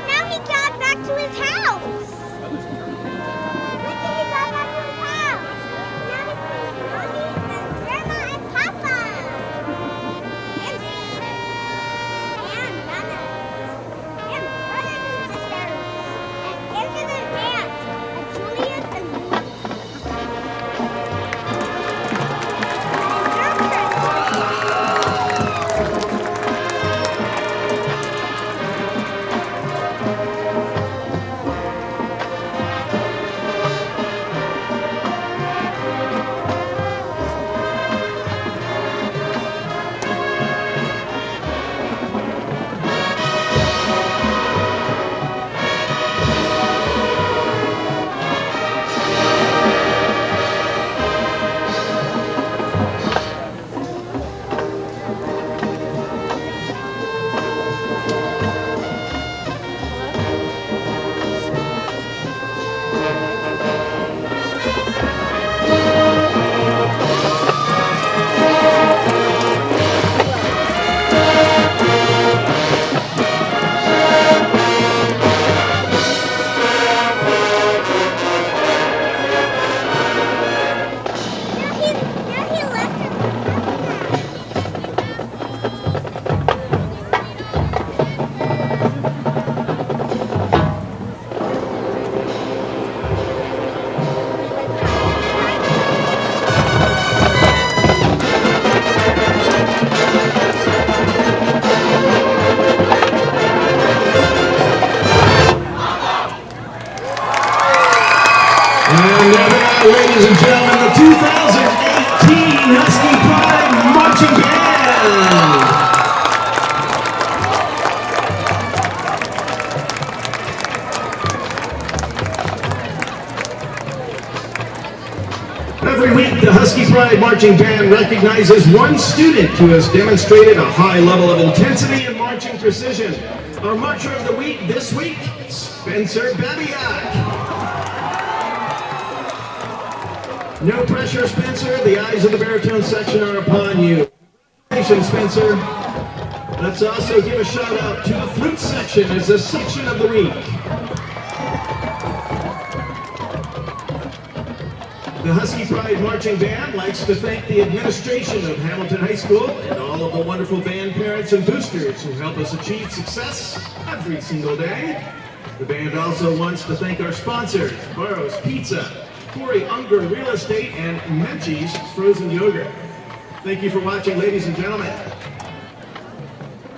Now he got back to his house. Look, he got back to his house. Now he's with Mommy and Grandma and Papa. And Nana. And brothers and sisters. And his aunts. And Julius and Louis. Ladies and gentlemen, the 2018 Husky Pride Marching Band. Every week, the Husky Pride Marching Band recognizes one student who has demonstrated a high level of intensity and marching precision. Our Marcher of the Week this week, Spencer Babiak. No pressure, Spencer. The eyes of the baritone section are upon you. Congratulations, Spencer. Let's also give a shout out to the flute section as the section of the week. The Husky Pride Marching Band likes to thank the administration of Hamilton High School and all of the wonderful band parents and boosters who help us achieve success every single day. The band also wants to thank our sponsors, Burroughs Pizza, Corey Unger Real Estate, and Menchie's Frozen Yogurt. Thank you for watching, ladies and gentlemen.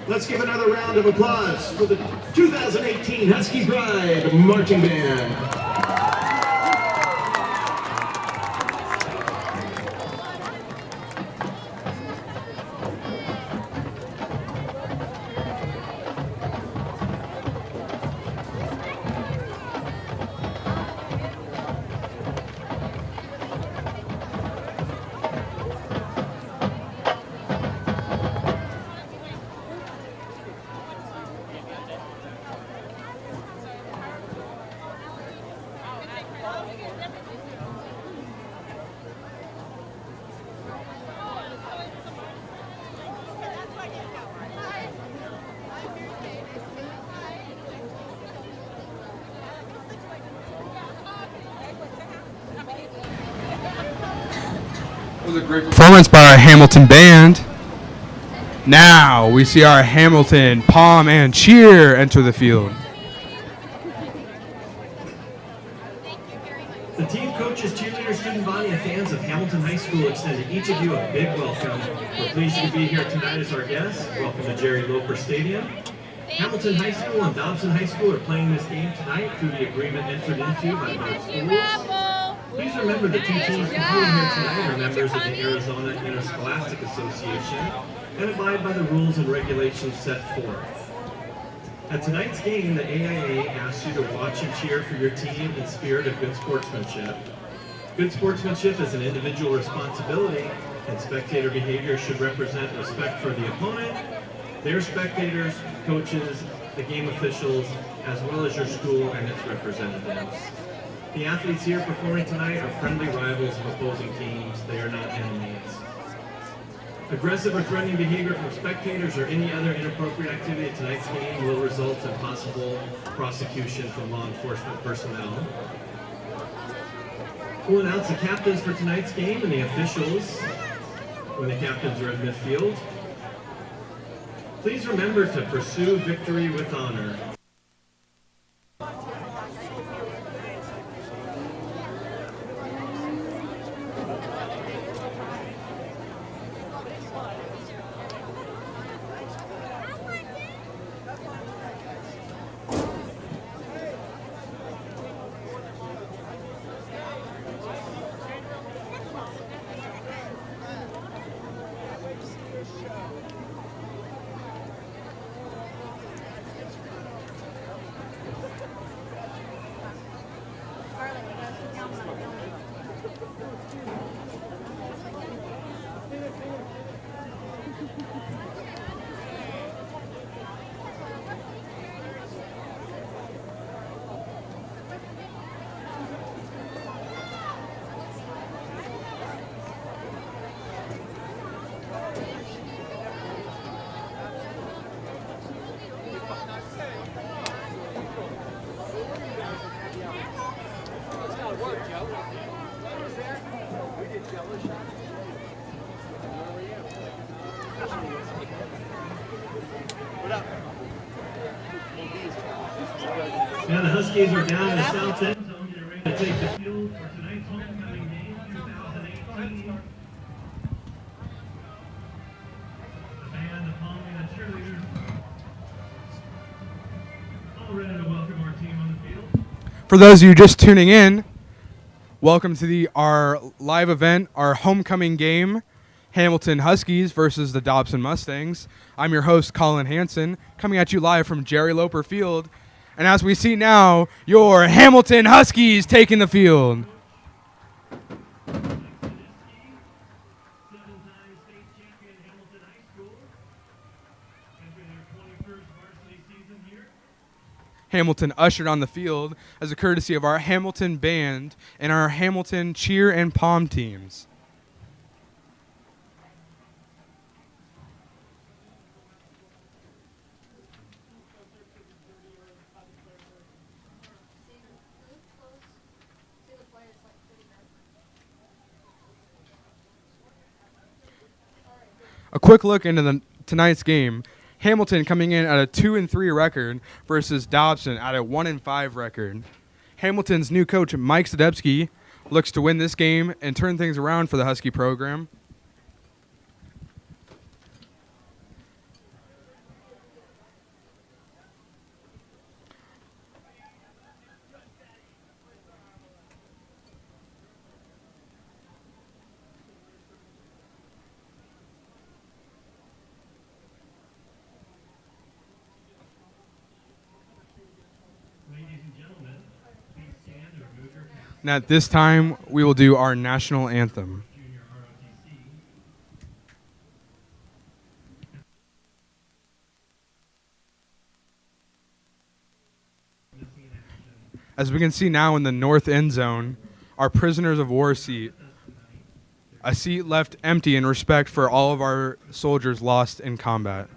Let's give another round of applause for the 2018 Husky Pride Marching Band. Was a great performance by our Hamilton band. Now we see our Hamilton Palm and Cheer enter the field. The team, coaches, cheerleaders, student body, and fans of Hamilton High School extend to each of you a big welcome. We're pleased to be here tonight as our guests. Welcome to Jerry Loper Stadium. Hamilton High School and Dobson High School are playing this game tonight through the agreement entered into by both schools. Please remember the two teams competing here tonight are members of the Arizona Interscholastic Association and abide by the rules and regulations set forth. At tonight's game, the AIA asks you to watch and cheer for your team in spirit of good sportsmanship. Good sportsmanship is an individual responsibility, and spectator behavior should represent respect for the opponent, their spectators, coaches, the game officials, as well as your school and its representatives. The athletes here performing tonight are friendly rivals of opposing teams. They are not enemies. Aggressive or threatening behavior from spectators or any other inappropriate activity at tonight's game will result in possible prosecution from law enforcement personnel. We'll announce the captains for tonight's game and the officials when the captains are in midfield. Please remember to pursue victory with honor. Now the Huskies are down in the south end zone, getting ready to take the field for tonight's homecoming game 2018. The band, the palm, and the cheerleaders all ready to welcome our team on the field. For those of you just tuning in, welcome to our live event, our homecoming game, Hamilton Huskies versus the Dobson Mustangs. I'm your host, Colin Hansen, coming at you live from Jerry Loper Field. And as we see now, your Hamilton Huskies taking the field. Hamilton ushered on the field as a courtesy of our Hamilton band and our Hamilton cheer and pom teams. A quick look into tonight's game. Hamilton coming in at a 2-3 record versus Dobson at a 1-5 record. Hamilton's new coach, Mike Sadebski, looks to win this game and turn things around for the Husky program. And at this time, we will do our national anthem. As we can see now in the north end zone, our prisoners of war seat, a seat left empty in respect for all of our soldiers lost in combat.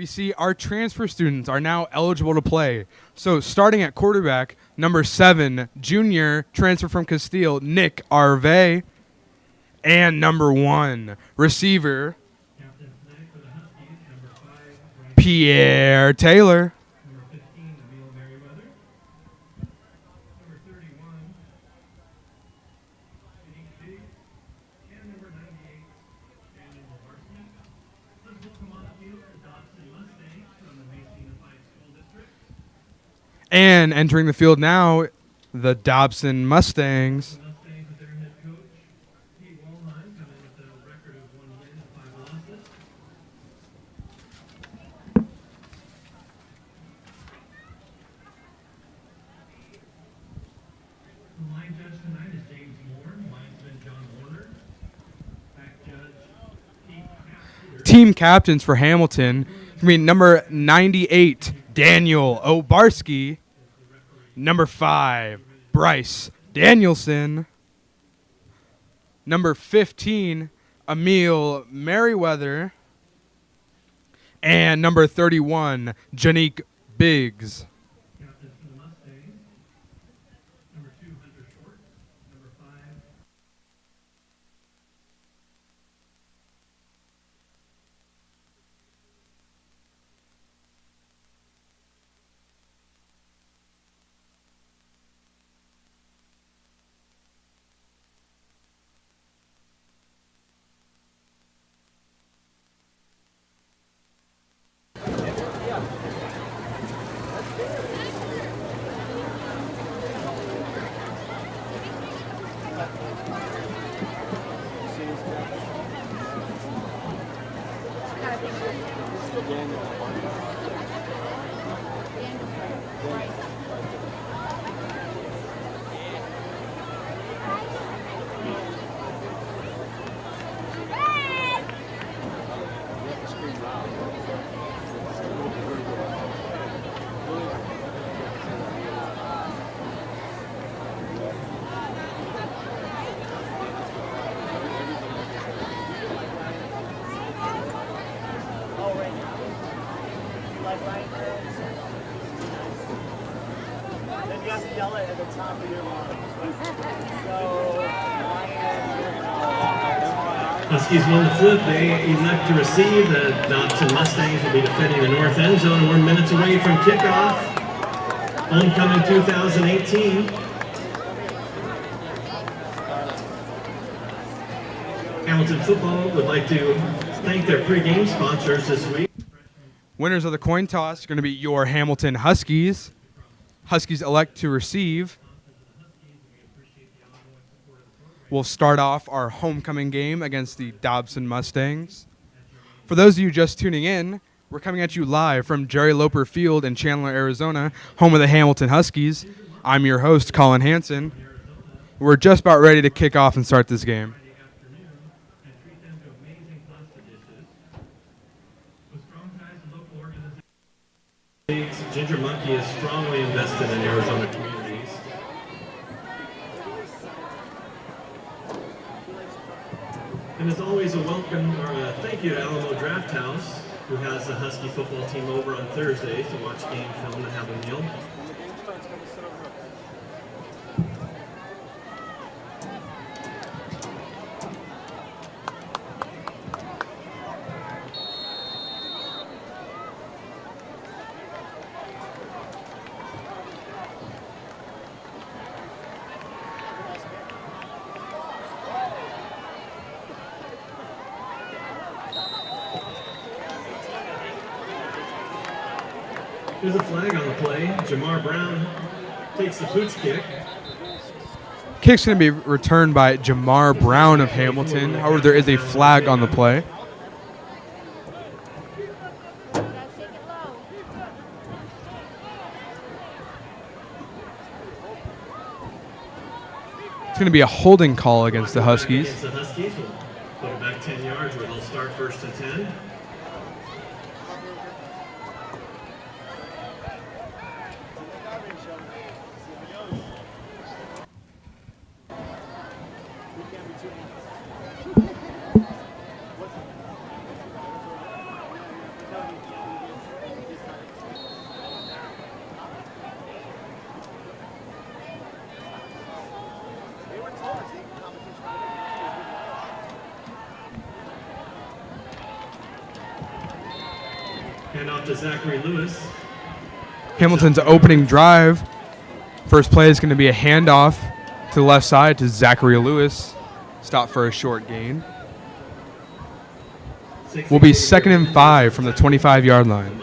we see our transfer students are now eligible to play. So starting at quarterback, number 7, junior, transfer from Castile, Nick Arve. And number 1, receiver, Pierre Taylor. And entering the field now, the Dobson Mustangs. Team captains for Hamilton, number 98, Daniel Obarski. Number 5, Bryce Danielson. Number 15, Emil Merriweather. And number 31, Janique Biggs. Huskies won the flip. They elect to receive. The Dobson Mustangs will be defending the north end zone, and we're minutes away from kickoff. Homecoming 2018. Hamilton football would like to thank their pregame sponsors this week. Winners of the coin toss are going to be your Hamilton Huskies. Huskies elect to receive. We'll start off our homecoming game against the Dobson Mustangs. For those of you just tuning in, we're coming at you live from Jerry Loper Field in Chandler, Arizona, home of the Hamilton Huskies. I'm your host, Colin Hanson. We're just about ready to kick off and start this game. Ginger Monkey is strongly invested in Arizona communities. And as always, a welcome or a thank you to Alamo Draft House, who has the Husky football team over on Thursdays to watch game film and have a meal. There's a flag on the play. Jamar Brown takes the pooch kick. Kick's going to be returned by Jamar Brown of Hamilton. However, there is a flag on the play. It's going to be a holding call against the Huskies. Against the Huskies. We'll put it back 10 yards where they'll start 1st and 10. Hand off to Zachary Lewis. Hamilton's opening drive. First play is going to be a handoff to the left side to Zachary Lewis. Stop for a short gain. Will be 2nd and 5 from the 25-yard line.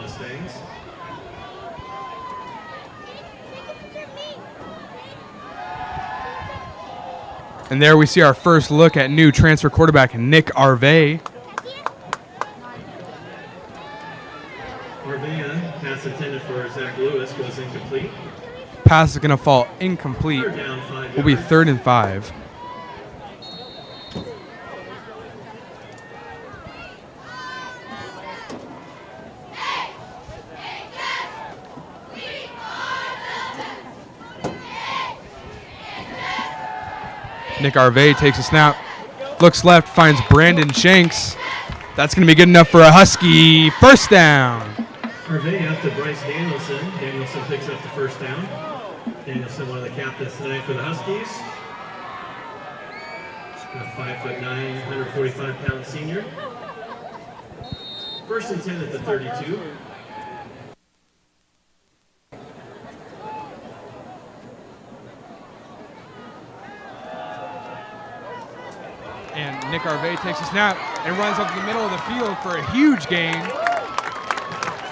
And there we see our first look at new transfer quarterback Nick Arvey. Arvey, pass intended for Zach Lewis, goes incomplete. Pass is going to fall incomplete. Will be 3rd and 5. Nick Arvey takes a snap, looks left, finds Brandon Shanks. That's going to be good enough for a Husky first down. Arvey after Bryce Danielson. Danielson picks up the first down. Danielson, one of the captains tonight for the Huskies. A 5'9", 145-pound senior. 1st and 10 at the 32. And Nick Arvey takes a snap and runs up the middle of the field for a huge gain.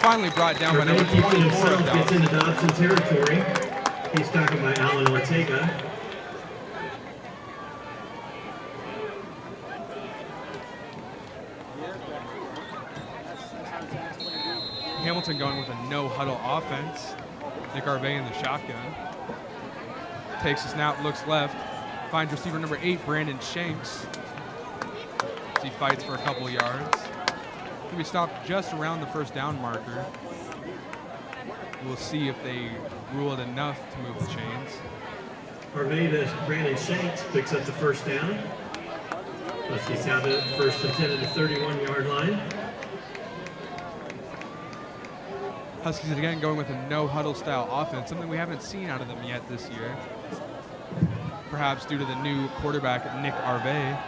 Finally brought down by number 24 of Dobson. Gets into Dobson territory. He's tackled by Alan Ortega. Hamilton going with a no-huddle offense. Nick Arvey in the shotgun. Takes a snap, looks left. Finds receiver number 8, Brandon Shanks. He fights for a couple yards. He'll be stopped just around the first down marker. We'll see if they rule it enough to move the chains. Arvey to Brandon Shanks picks up the first down. Huskies have it 1st and 10 at the 31-yard line. Huskies again going with a no-huddle style offense, something we haven't seen out of them yet this year. Perhaps due to the new quarterback, Nick Arvey.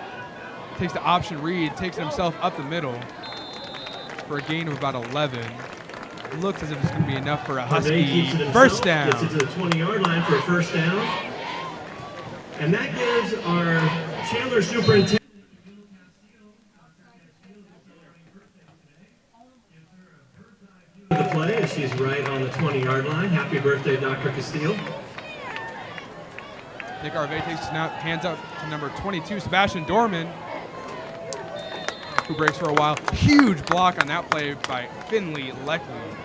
Takes the option read, takes it himself up the middle for a gain of about 11. Looks as if it's going to be enough for a Husky first down. Gets it to the 20-yard line for a first down. And that gives our Chandler superintendent the play as she's right on the 20-yard line. Happy birthday, Dr. Castile. Nick Arvey takes a snap, hands up to number 22, Sebastian Dorman, who breaks for a while. Huge block on that play by Finley Leckley,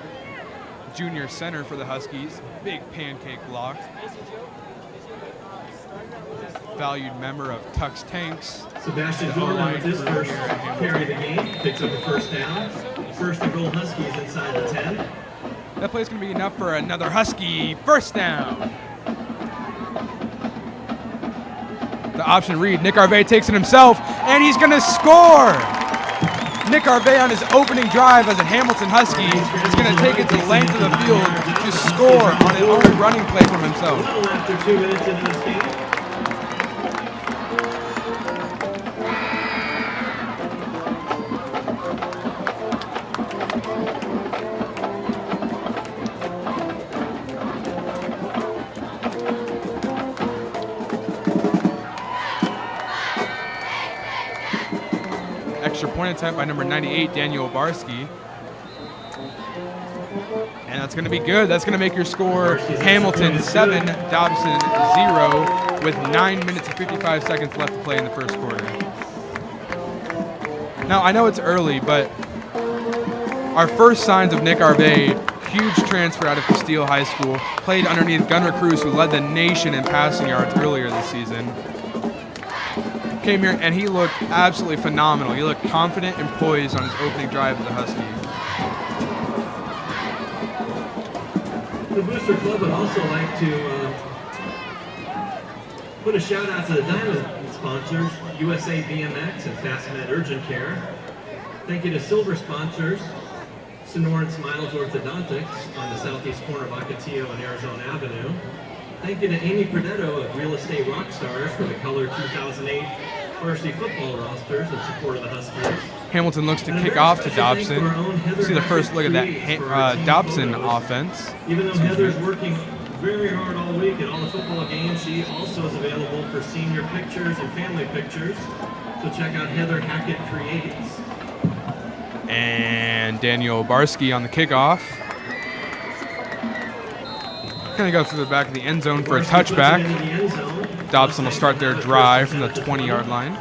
junior center for the Huskies. Big pancake block. Valued member of Tux Tanks. Sebastian Dorman with his first carry of the game. Picks up a first down. 1st and goal Huskies inside the 10. That play's going to be enough for another Husky first down. The option read, Nick Arvey takes it himself, and he's going to score! Nick Arvey on his opening drive as a Hamilton Husky is going to take it the length of the field to score on an own running play from himself. A little after 2 minutes into this game. Extra point attempt by number 98, Daniel Obarski. And that's going to be good. That's going to make your score Hamilton 7, Dobson 0, with 9 minutes and 55 seconds left to play in the first quarter. Now, I know it's early, but our first signs of Nick Arvey, huge transfer out of Castile High School, played underneath Gunnar Cruz, who led the nation in passing yards earlier this season. Came here and he looked absolutely phenomenal. He looked confident and poised on his opening drive of the Huskies. The Booster Club would also like to put a shout out to the Diamond sponsors, USA BMX and FastMed Urgent Care. Thank you to silver sponsors, Sonoran Smiles Orthodontics on the southeast corner of Ocotillo and Arizona Avenue. Thank you to Amy Perdetto of Real Estate Rockstars for the Color 2008 varsity football rosters in support of the Huskies. Hamilton looks to kick off to Dobson. See the first look at that Dobson offense. Even though Heather's working very hard all week at all the football games, she also is available for senior pictures and family pictures. So check out Heather Hackett Creates. And Daniel Barsky on the kickoff. Going to go through the back of the end zone for a touchback. Dobson will start their drive from the 20-yard line.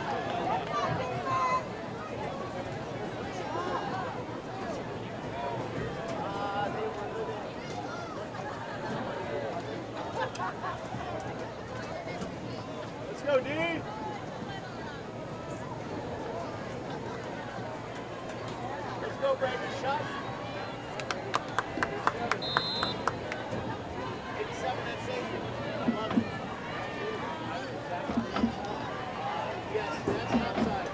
Let's go, D. Let's go, Brandon. Shot. 87 at safety. I love it. Yes, that's outside.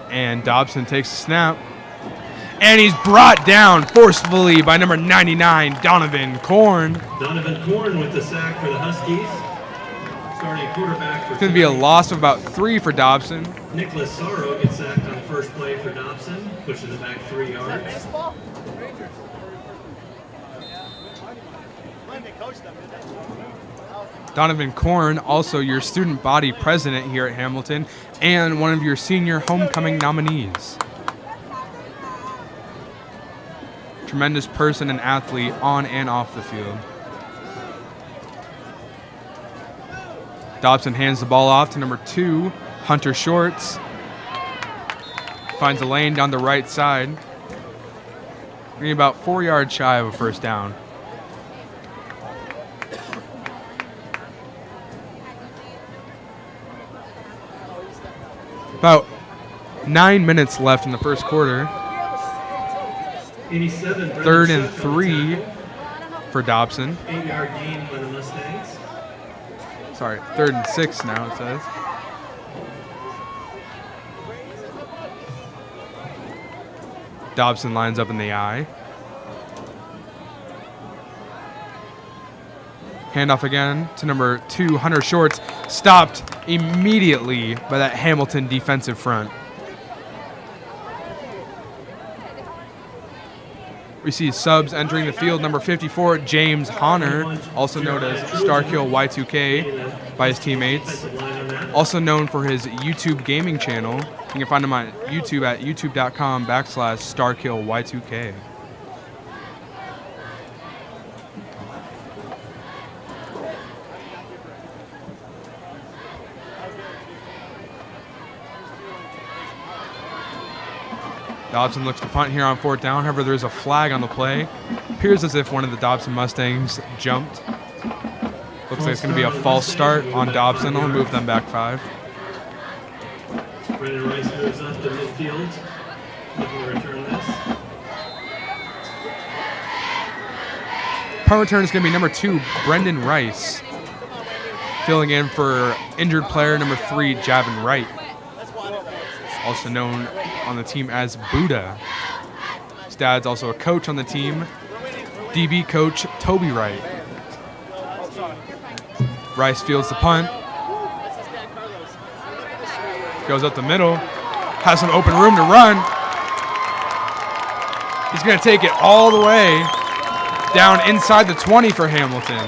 And Dobson takes the snap. And he's brought down forcefully by number 99, Donovan Korn. Donovan Korn with the sack for the Huskies. Starting quarterback for It's going to be a loss of about 3 for Dobson. Nicholas Sorrow gets sacked on the first play for Dobson. Pushes it back 3 yards. Baseball? When they coached them, didn't they? Donovan Korn, also your student body president here at Hamilton, and one of your senior homecoming nominees. Tremendous person and athlete on and off the field. Dobson hands the ball off to number 2, Hunter Shorts. Finds a lane down the right side. Getting about 4 yards shy of a first down. About 9 minutes left in the first quarter. 87. 3rd and 3 for Dobson. 8-yard gain by the Mustangs. Sorry, 3rd and 6 now it says. Dobson lines up in the I. Handoff again to number 2, Hunter Shorts. Stopped immediately by that Hamilton defensive front. We see subs entering the field. Number 54, James Honor, also known as Starkill Y2K by his teammates. Also known for his YouTube gaming channel. You can find him on YouTube at youtube.com/Starkill Y2K. Dobson looks to punt here on 4th down. However, there's a flag on the play. Appears as if one of the Dobson Mustangs jumped. Looks like it's going to be a false start on Dobson. I'll move them back 5. Brendan Rice moves up to midfield. Looking to return this. Punt return is going to be number 2, Brendan Rice. Filling in for injured player number 3, Javin Wright. Also known on the team as Buddha. His dad's also a coach on the team, DB coach Toby Wright. Rice fields the punt. Goes up the middle. Has some open room to run. He's going to take it all the way down inside the 20 for Hamilton.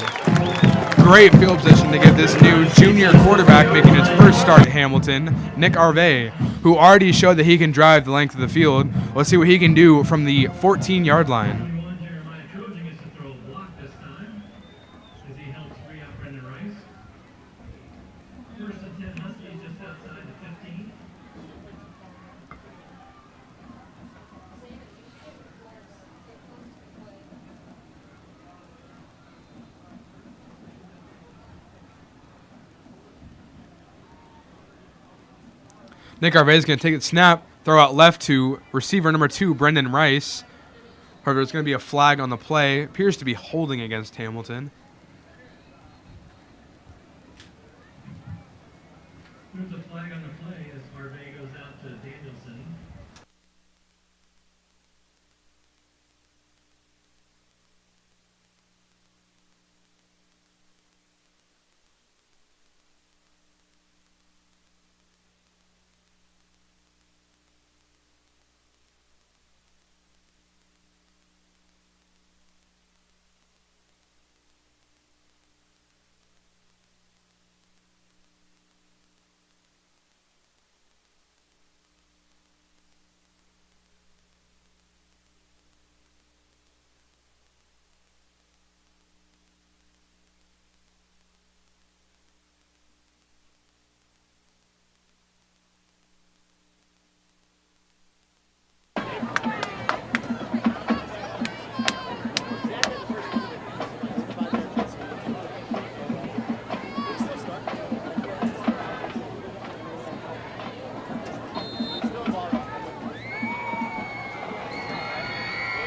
Great field position to give this new junior quarterback making his first start at Hamilton, Nick Arve, who already showed that he can drive the length of the field. Let's see what he can do from the 14-yard line. Nick Arve is going to take the snap, throw out left to receiver number 2, Brendan Rice. However, there's going to be a flag on the play. Appears to be holding against Hamilton. There's a flag on the play as Arve goes out to Danielson.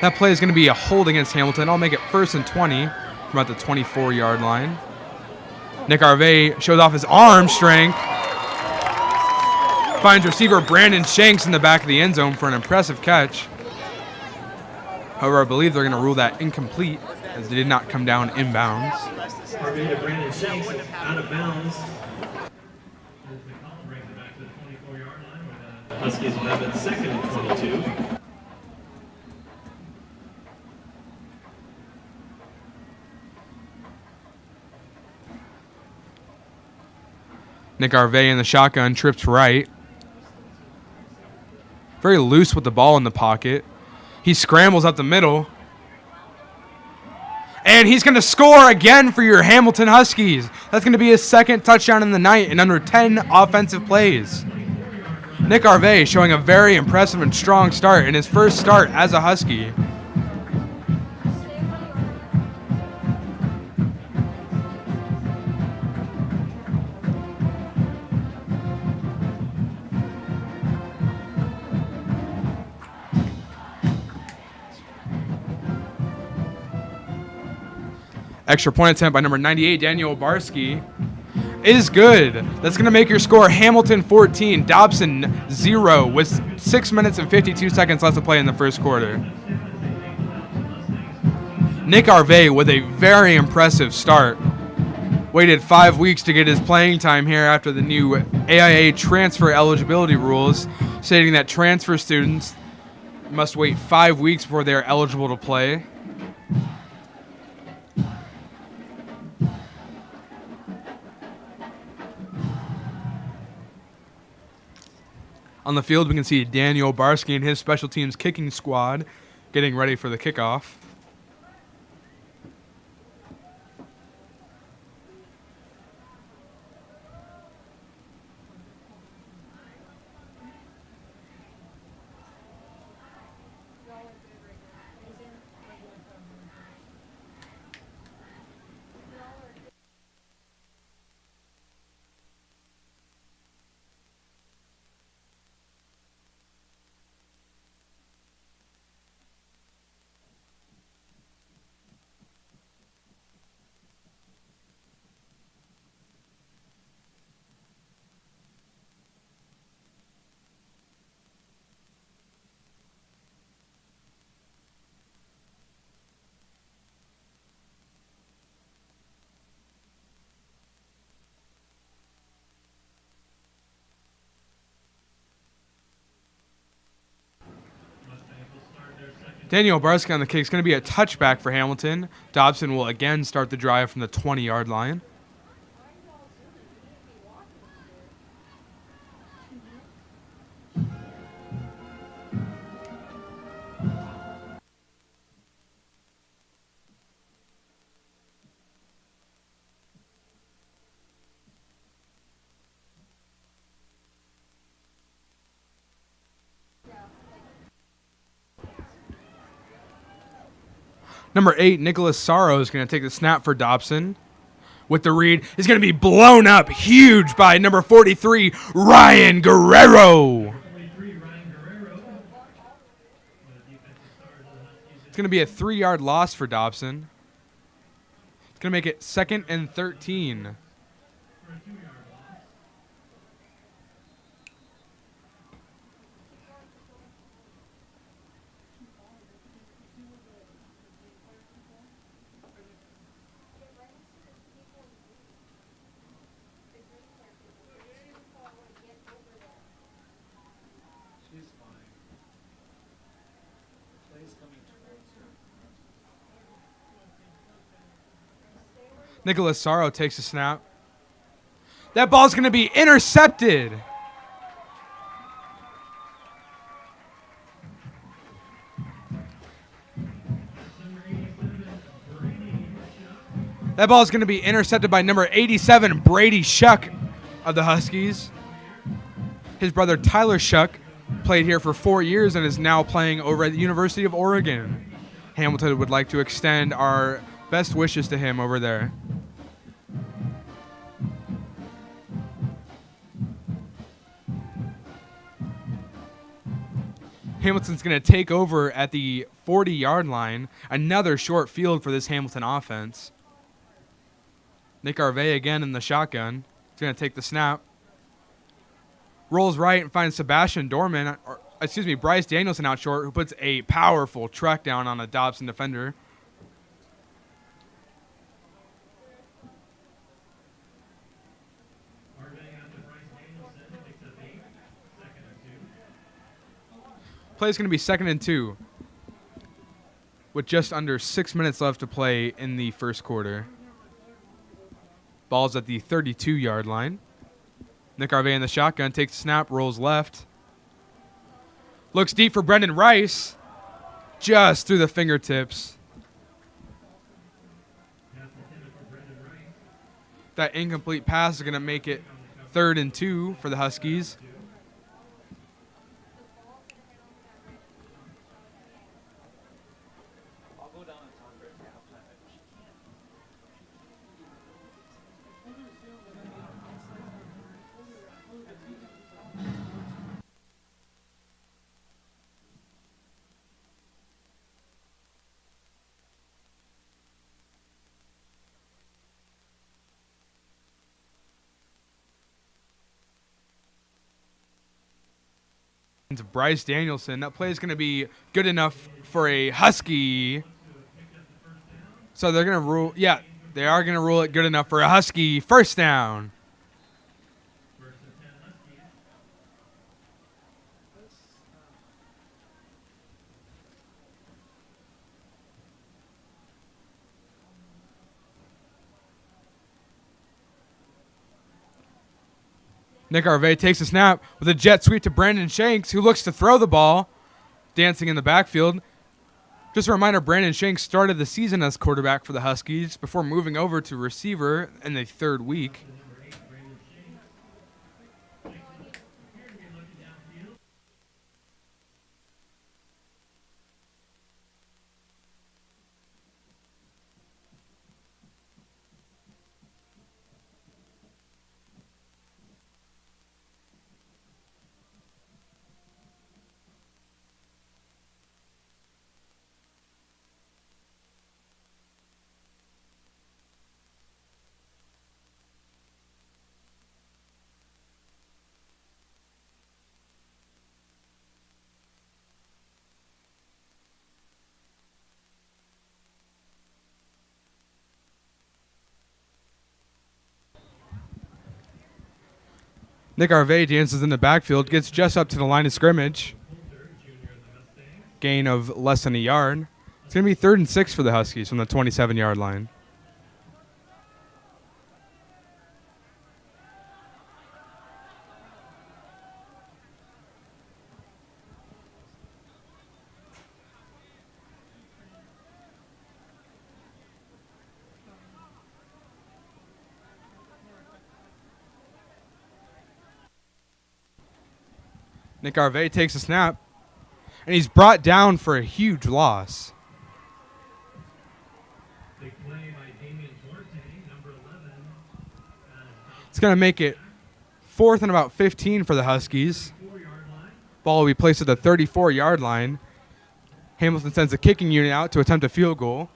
That play is going to be a hold against Hamilton. I'll make it 1st and 20 from about the 24-yard line. Nick Harvey shows off his arm strength. Finds receiver Brandon Shanks in the back of the end zone for an impressive catch. However, I believe they're going to rule that incomplete as they did not come down inbounds. Harvey to Brandon Shanks out of bounds. Brings it back to the 24-yard line where the Huskies will have it 2nd and 22. Nick Harvey in the shotgun trips right. Very loose with the ball in the pocket. He scrambles up the middle. And he's going to score again for your Hamilton Huskies. That's going to be his 2nd touchdown in the night in under 10 offensive plays. Nick Harvey showing a very impressive and strong start in his first start as a Husky. Extra point attempt by number 98, Daniel Obarski, is good. That's going to make your score Hamilton 14, Dobson 0 with 6 minutes and 52 seconds left to play in the first quarter. Nick Harvey with a very impressive start. Waited 5 weeks to get his playing time here after the new AIA transfer eligibility rules, stating that transfer students must wait 5 weeks before they are eligible to play. On the field, we can see Daniel Barsky and his special teams kicking squad getting ready for the kickoff. Daniel Barsky on the kick is going to be a touchback for Hamilton. Dobson will again start the drive from the 20-yard line. Number 8, Nicholas Sorrow is going to take the snap for Dobson. With the read, is going to be blown up huge by number 43, Ryan Guerrero. It's going to be a 3-yard loss for Dobson. It's going to make it 2nd and 13. Nicholas Sorrow takes a snap. That ball's going to be intercepted. That ball is going to be intercepted by number 87, Brady Shuck of the Huskies. His brother Tyler Shuck played here for 4 years and is now playing over at the University of Oregon. Hamilton would like to extend our best wishes to him over there. Hamilton's going to take over at the 40-yard line. Another short field for this Hamilton offense. Nick Harvey again in the shotgun. He's going to take the snap. Rolls right and finds Sebastian Dorman, Bryce Danielson out short, who puts a powerful truck down on a Dobson defender. Play's going to be 2nd and 2 with just under 6 minutes left to play in the first quarter. Ball's at the 32-yard line. Nick Harvey in the shotgun, takes the snap, rolls left. Looks deep for Brendan Rice. Just through the fingertips. That incomplete pass is going to make it 3rd and 2 for the Huskies. Bryce Danielson. That play is going to be good enough for a Husky. So they're going to rule. Yeah, they are going to rule it good enough for a Husky first down. Nick Harvey takes a snap with a jet sweep to Brandon Shanks, who looks to throw the ball, dancing in the backfield. Just a reminder, Brandon Shanks started the season as quarterback for the Huskies before moving over to receiver in the 3rd week. Nick Harvey dances in the backfield, gets just up to the line of scrimmage. Gain of less than a yard. It's going to be 3rd and 6 for the Huskies from the 27-yard line. Nick Harvey takes a snap, and he's brought down for a huge loss. It's going to make it 4th and about 15 for the Huskies. Ball will be placed at the 34-yard line. Hamilton sends a kicking unit out to attempt a field goal.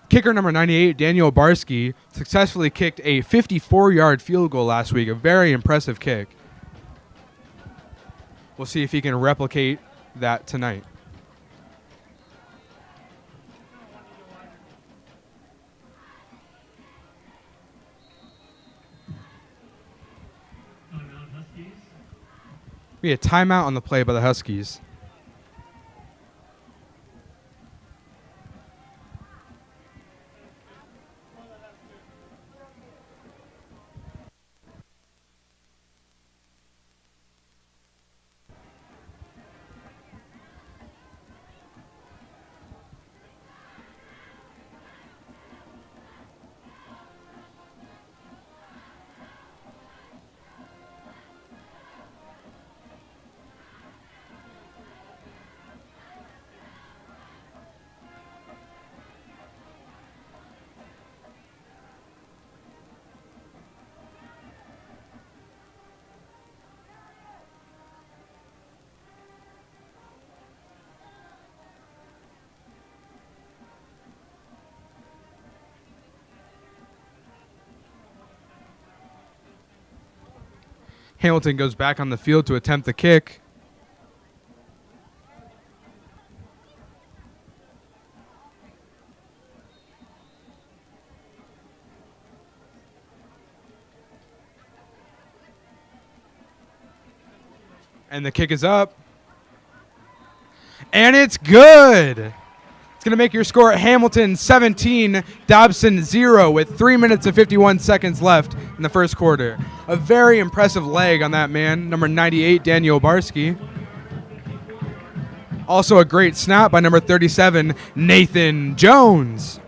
Kicker number 98, Daniel Barsky, successfully kicked a 54-yard field goal last week, a very impressive kick. We'll see if he can replicate that tonight. We had a timeout on the play by the Huskies. Hamilton goes back on the field to attempt the kick. And the kick is up. And it's good. It's going to make your score Hamilton 17, Dobson 0 with 3 minutes and 51 seconds left in the first quarter. A very impressive leg on that man, number 98, Daniel Barsky. Also a great snap by number 37, Nathan Jones.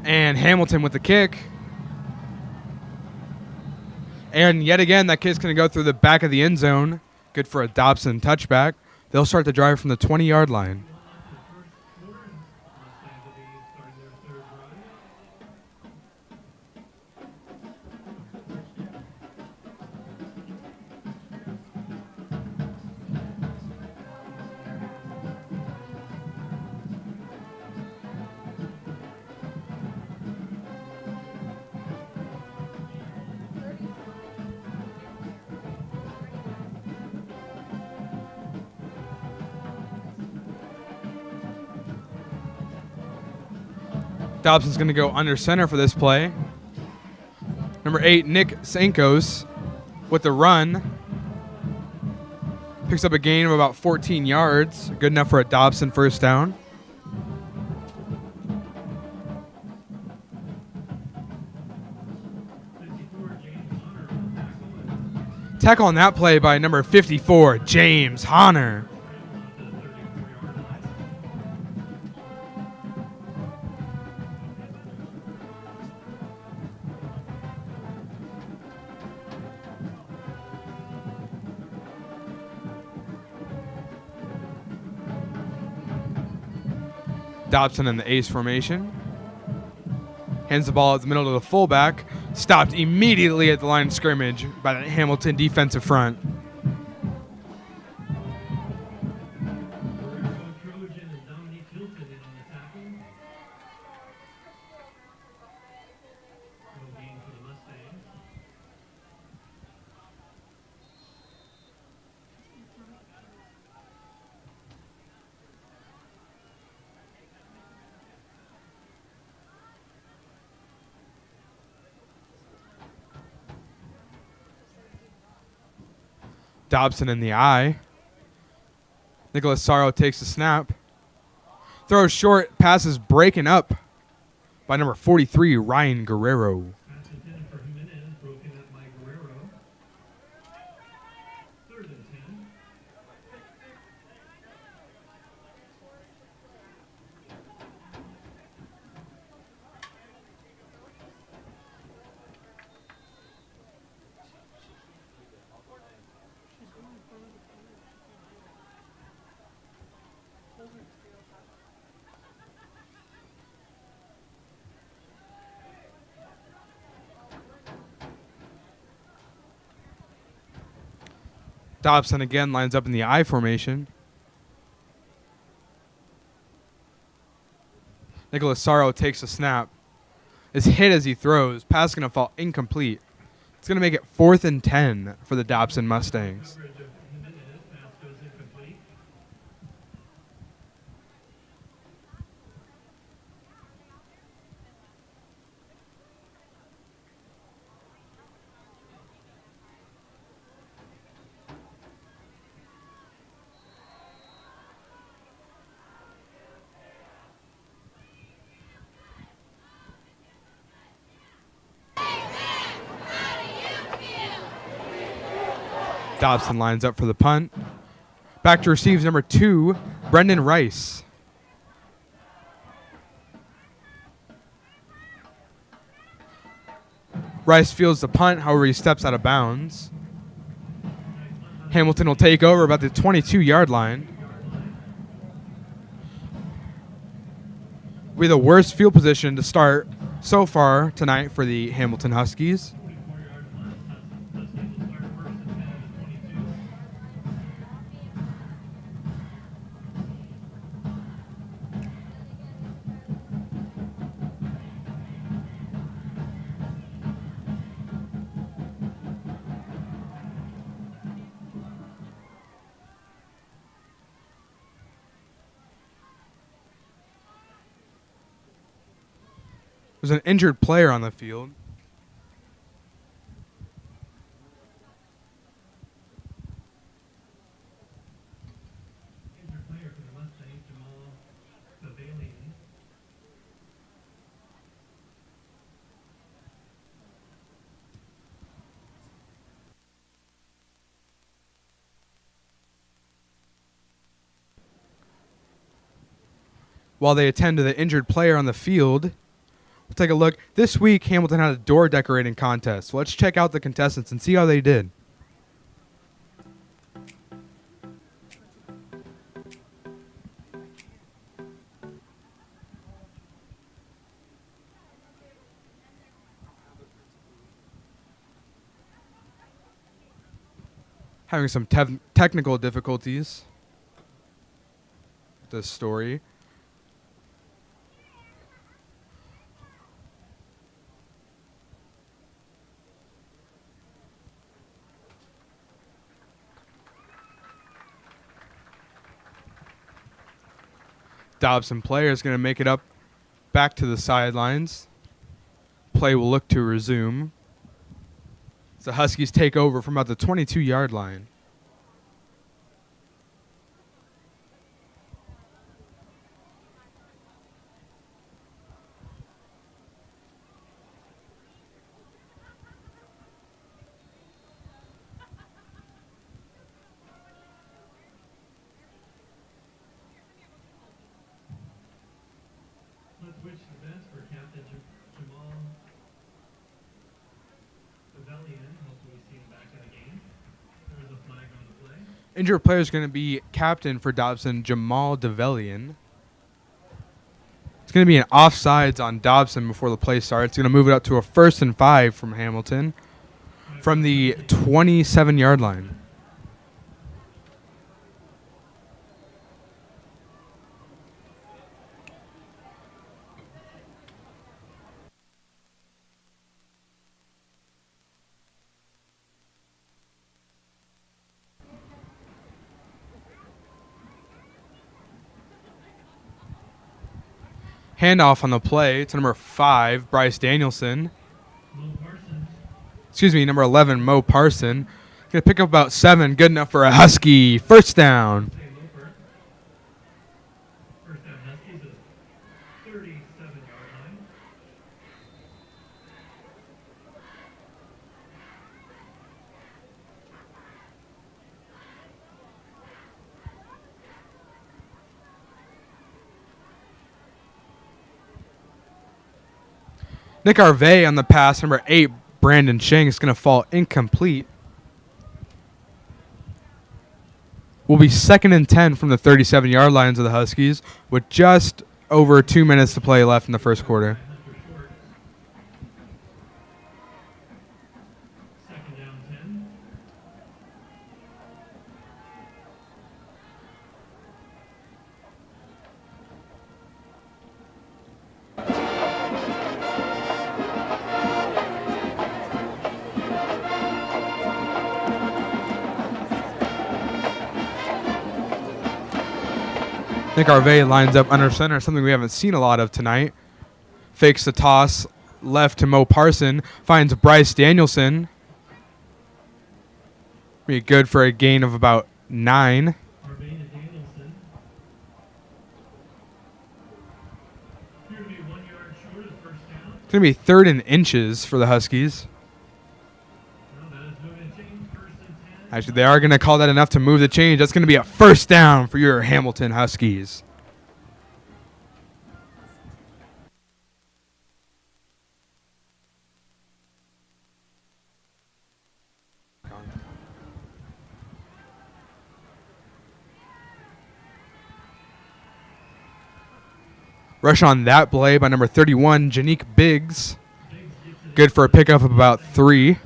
And Hamilton with the kick. And yet again, that kick's going to go through the back of the end zone. Good for a Dobson touchback. They'll start the drive from the 20-yard line. Dobson's going to go under center for this play. Number 8, Nick Sankos with the run. Picks up a gain of about 14 yards. Good enough for a Dobson first down. Tackle on that play by number 54, James Honor. Dobson in the ace formation. Hands the ball at the middle to the fullback. Stopped immediately at the line of scrimmage by the Hamilton defensive front. Dobson in the eye. Nicholas Sorrow takes the snap. Throws short, passes breaking up by number 43, Ryan Guerrero. Dobson again lines up in the I formation. Nicholas Sorrow takes a snap. Is hit as he throws. Pass going to fall incomplete. It's going to make it 4th and 10 for the Dobson Mustangs. Dobson lines up for the punt. Back to receives number 2, Brendan Rice. Rice fields the punt, however he steps out of bounds. Hamilton will take over about the 22-yard line. We're the worst field position to start so far tonight for the Hamilton Huskies. There's an injured player on the field. Injured player for the Mustangs, Jamal Devalian. While they attend to the injured player on the field, we'll take a look. This week, Hamilton had a door decorating contest. Let's check out the contestants and see how they did. Having some technical difficulties with this story. Dobson player is going to make it up back to the sidelines. Play will look to resume. The Huskies take over from about the 22-yard line. Let's switch the bench for Captain Jamal Devalian. Hopefully we see him back in the game. There's a flag on the play. Injured player is going to be captain for Dobson, Jamal Devalian. It's going to be an offsides on Dobson before the play starts. It's going to move it up to a 1st and 5 from Hamilton from the 27-yard line. Handoff on the play to number 5, Bryce Danielson. Number 11, Mo Parson. Going to pick up about 7. Good enough for a Husky. First down. First down Huskies at 37-yard line. Nick Harvey on the pass. Number 8, Brandon Sheng is going to fall incomplete. Will be 2nd and 10 from the 37-yard lines of the Huskies with just over 2 minutes to play left in the first quarter. Second down 10. Nick Harvey lines up under center, something we haven't seen a lot of tonight. Fakes the toss left to Mo Parson. Finds Bryce Danielson. Be good for a gain of about 9. Harvey to Danielson. Appear to be 1 yard short of first down. It's going to be 3rd and inches for the Huskies. Well, that is moving and change. First and 10. Actually, they are going to call that enough to move the change. That's going to be a first down for your Hamilton Huskies. Rush on that play by number 31, Janique Biggs. Good for a pickup of about 3.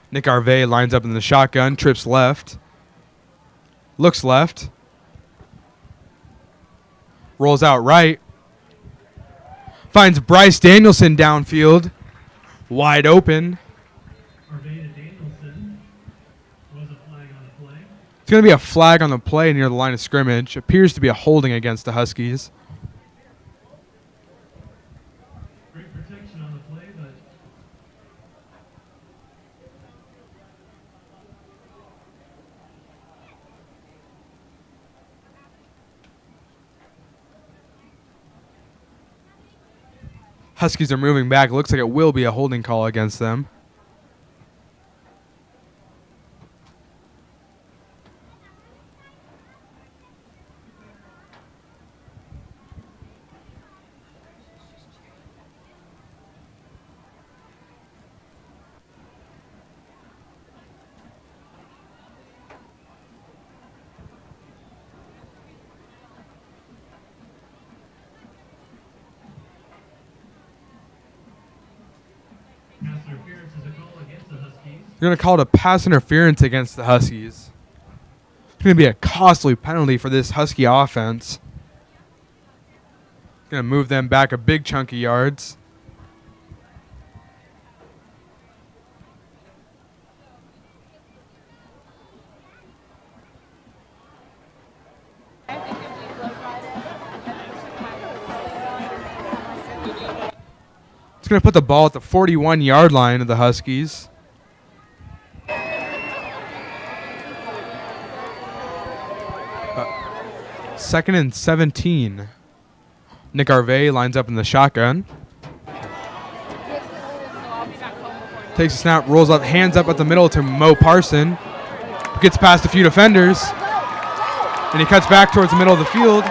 Nick Arvey lines up in the shotgun, trips left, looks left, rolls out right, finds Bryce Danielson downfield. Wide open. It's going to be a flag on the play near the line of scrimmage. Appears to be a holding against the Huskies. Great protection on the play, but Huskies are moving back. Looks like it will be a holding call against them. They're going to call it a pass interference against the Huskies. It's going to be a costly penalty for this Husky offense. Going to move them back a big chunk of yards. It's going to put the ball at the 41-yard line of the Huskies. Second and 17. Nick Arvey lines up in the shotgun. Takes a snap, rolls up, hands up at the middle to Mo Parson. Gets past a few defenders. And he cuts back towards the middle of the field.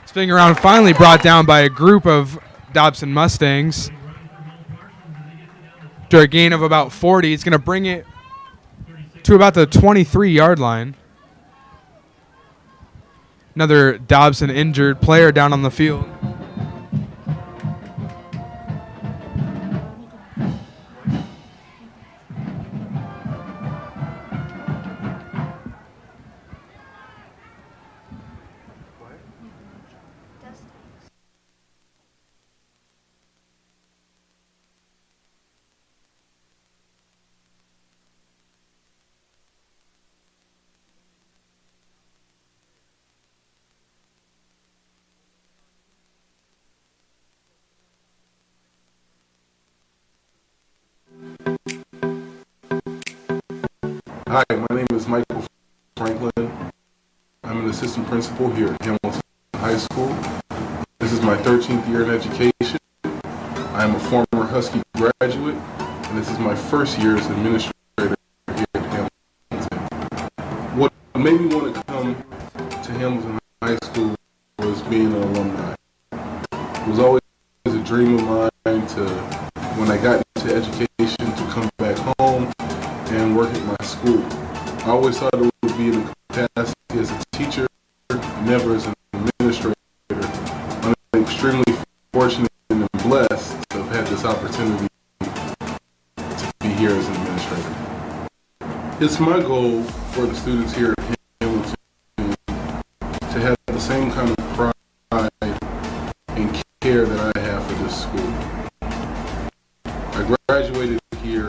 Spinning around, finally brought down by a group of Dobson Mustangs. After a gain of about 40, it's going to bring it to about the 23-yard line. Another Dobson injured player down on the field. Hi, my name is Michael Franklin. I'm an assistant principal here at Hamilton High School. This is my 13th year in education. I am a former Husky graduate, and this is my first year as administrator here at Hamilton. What made me want to come to Hamilton High School was being an alumni. It was always a dream of mine to, when I got into education, to come back home and work at my school. I always thought it would be in the capacity as a teacher, never as an administrator. I'm extremely fortunate and blessed to have had this opportunity to be here as an administrator. It's my goal for the students here at Hamilton to have the same kind of pride and care that I have for this school. I graduated here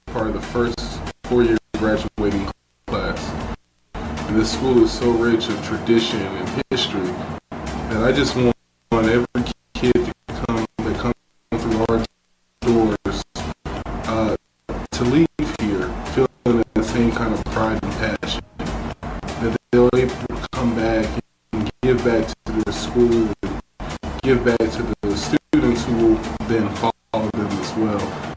part of the first 4-year graduating class. And this school is so rich in tradition and history that I just want every kid to come through our doors to leave here feeling the same kind of pride and passion, that they're able to come back then follow them as well.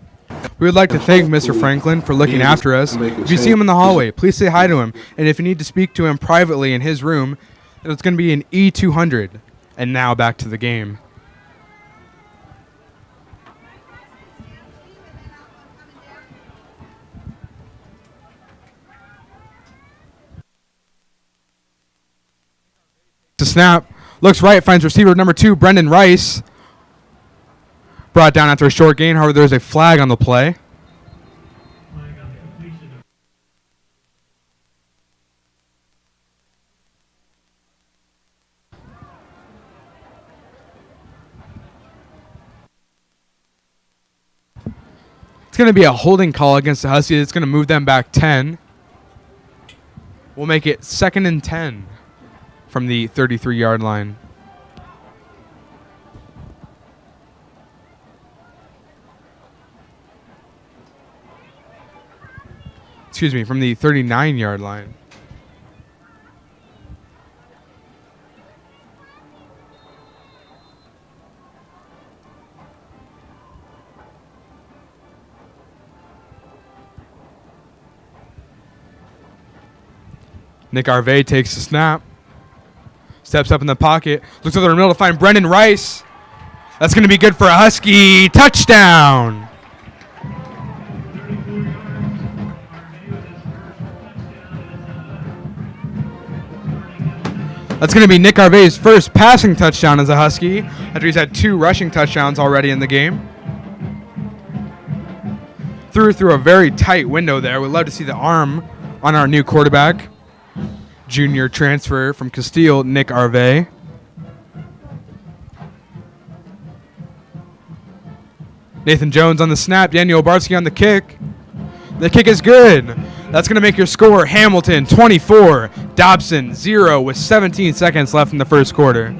We would like to thank Mr. Franklin for looking after us. If you see him in the hallway, please say hi to him. And if you need to speak to him privately in his room, it's going to be an E200. And now back to the game. To snap, looks right, finds receiver number 2, Brendan Rice. Brought down after a short gain. However, there's a flag on the play. It's going to be a holding call against the Huskies. It's going to move them back 10. We'll make it 2nd and 10 from the 33-yard line. Excuse me, from the 39-yard line. Nick Arvey takes the snap. Steps up in the pocket. Looks over the middle to find Brendan Rice. That's going to be good for a Husky touchdown. That's going to be Nick Arvey's first passing touchdown as a Husky after he's had 2 rushing touchdowns already in the game. Through a very tight window there. We'd love to see the arm on our new quarterback. Junior transfer from Castile, Nick Arvey. Nathan Jones on the snap. Daniel Obarski on the kick. The kick is good. That's going to make your score Hamilton 24, Dobson 0 with 17 seconds left in the first quarter.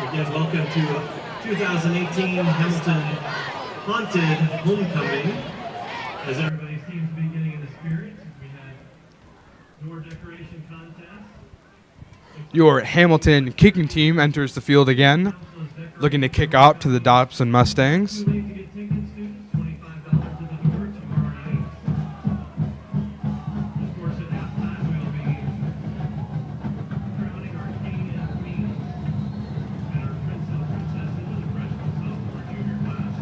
Again, welcome to 2018 Hamilton Haunted Homecoming. As everybody seems to be getting in the spirit, we had door decoration contest. Your Hamilton kicking team enters the field again, looking to kick off to the Dobson Mustangs. Too late to get tickets, students, $25 to the door tomorrow night. Of course, at halftime, we'll be crowning our king and queen and our prince and princess into the freshman, sophomore, junior class.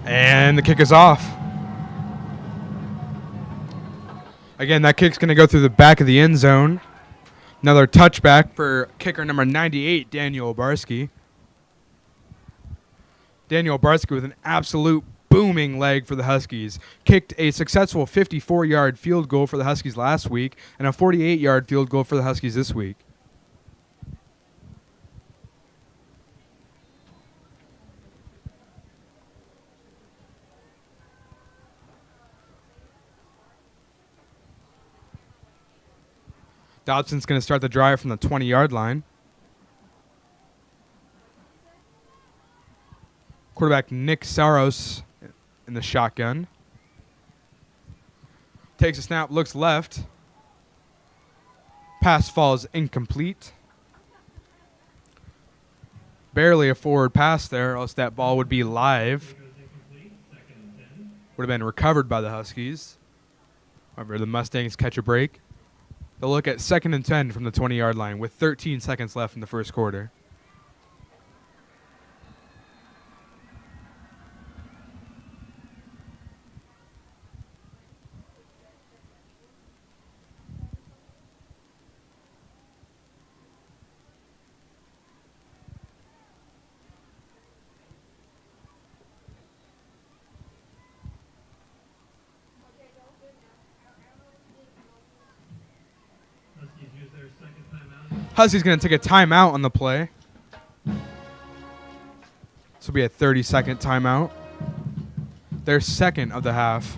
And the kick is off. Again, that kick's going to go through the back of the end zone. Another touchback for kicker number 98, Daniel Obarski. Daniel Obarski with an absolute booming leg for the Huskies. Kicked a successful 54-yard field goal for the Huskies last week and a 48-yard field goal for the Huskies this week. Dobson's going to start the drive from the 20-yard line. Quarterback Nick Saros in the shotgun. Takes a snap, looks left. Pass falls incomplete. Barely a forward pass there, else that ball would be live. Would have been recovered by the Huskies. However, the Mustangs catch a break. They'll look at 2nd and 10 from the 20-yard line with 13 seconds left in the first quarter. Hussey's going to take a timeout on the play. This will be a 30-second timeout. Their second of the half.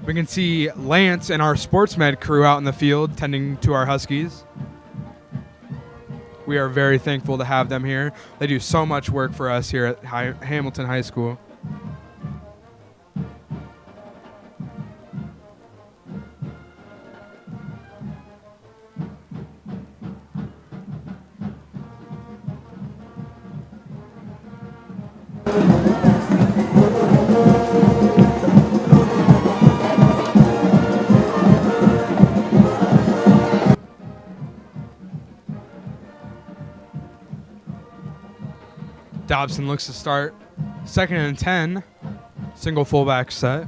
We can see Lance and our sports med crew out in the field tending to our Huskies. We are very thankful to have them here. They do so much work for us here at Hamilton High School. Dobson looks to start 2nd and 10, single fullback set.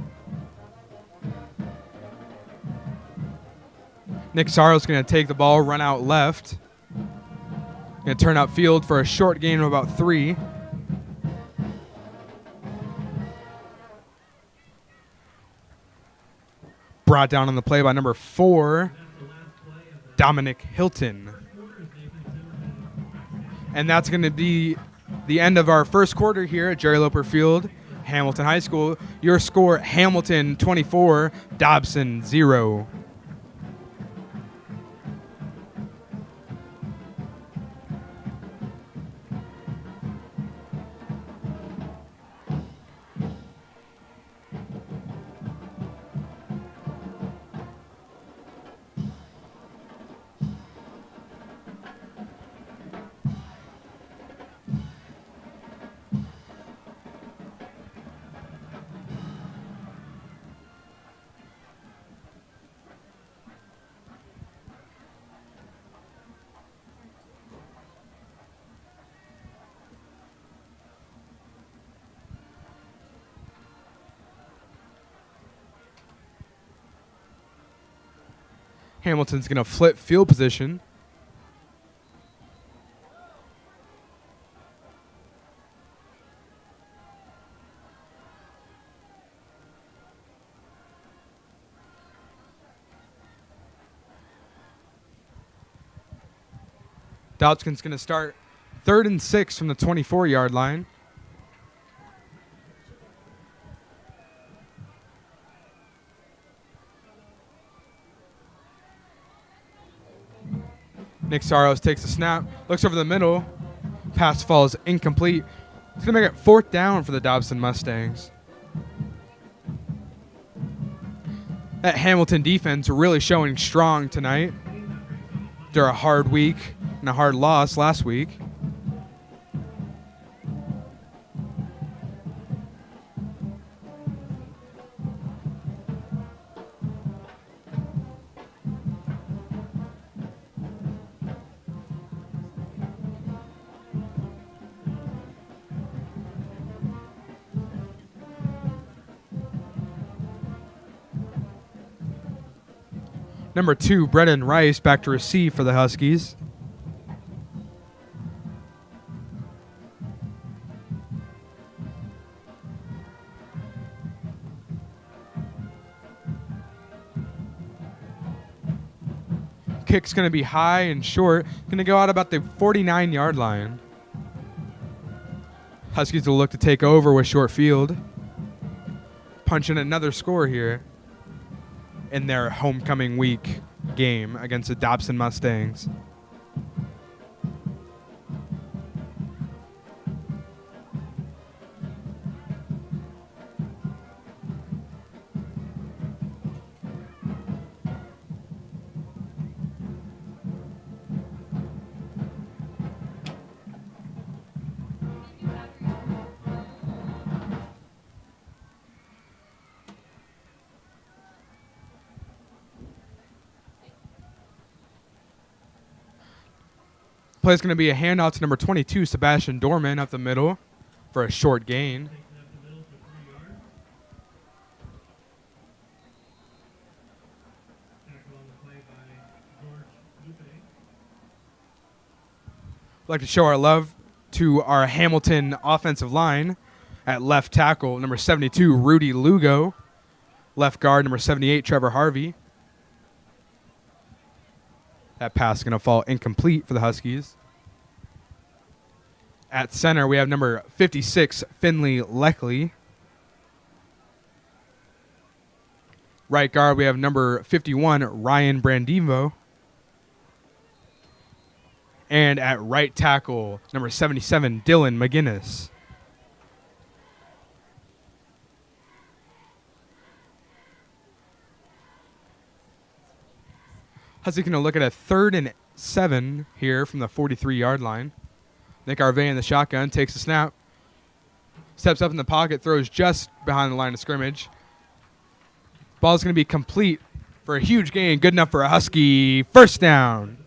Nick Sarro's going to take the ball, run out left. Going to turn out field for a short gain of about 3. Brought down on the play by number 4, Dominic Hilton. And that's going to be the end of our first quarter here at Jerry Loper Field, Hamilton High School. Your score, Hamilton 24, Dobson 0. Hamilton's going to flip field position. Dobson's going to start 3rd and 6 from the 24-yard line. Nick Saros takes the snap, looks over the middle. Pass falls incomplete. It's going to make it 4th down for the Dobson Mustangs. That Hamilton defense really showing strong tonight. After a hard week and a hard loss last week. Number 2, Brennan Rice, back to receive for the Huskies. Kick's going to be high and short. Going to go out about the 49-yard line. Huskies will look to take over with short field. Punching another score here in their homecoming week game against the Dobson Mustangs. Play is going to be a handout to number 22, Sebastian Dorman, up the middle for a short gain. I'd like to show our love to our Hamilton offensive line. At left tackle, number 72, Rudy Lugo. Left guard, number 78, Trevor Harvey. That pass is going to fall incomplete for the Huskies. At center, we have number 56, Finley Leckley. Right guard, we have number 51, Ryan Brandivo. And at right tackle, number 77, Dylan McGinnis. Huskies going to look at a 3rd and 7 here from the 43-yard line. Nick Arve in the shotgun, takes the snap. Steps up in the pocket, throws just behind the line of scrimmage. Ball's going to be complete for a huge gain. Good enough for a Husky first down.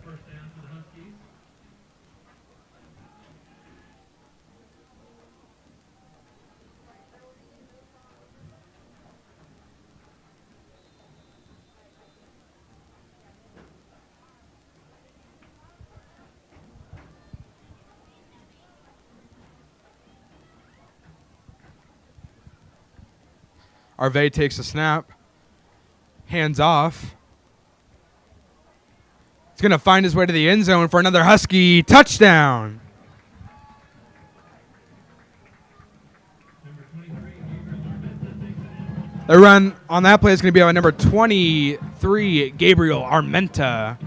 Arve takes a snap. Hands off. He's going to find his way to the end zone for another Husky touchdown. The run on that play is going to be by number 23, Gabriel Armenta.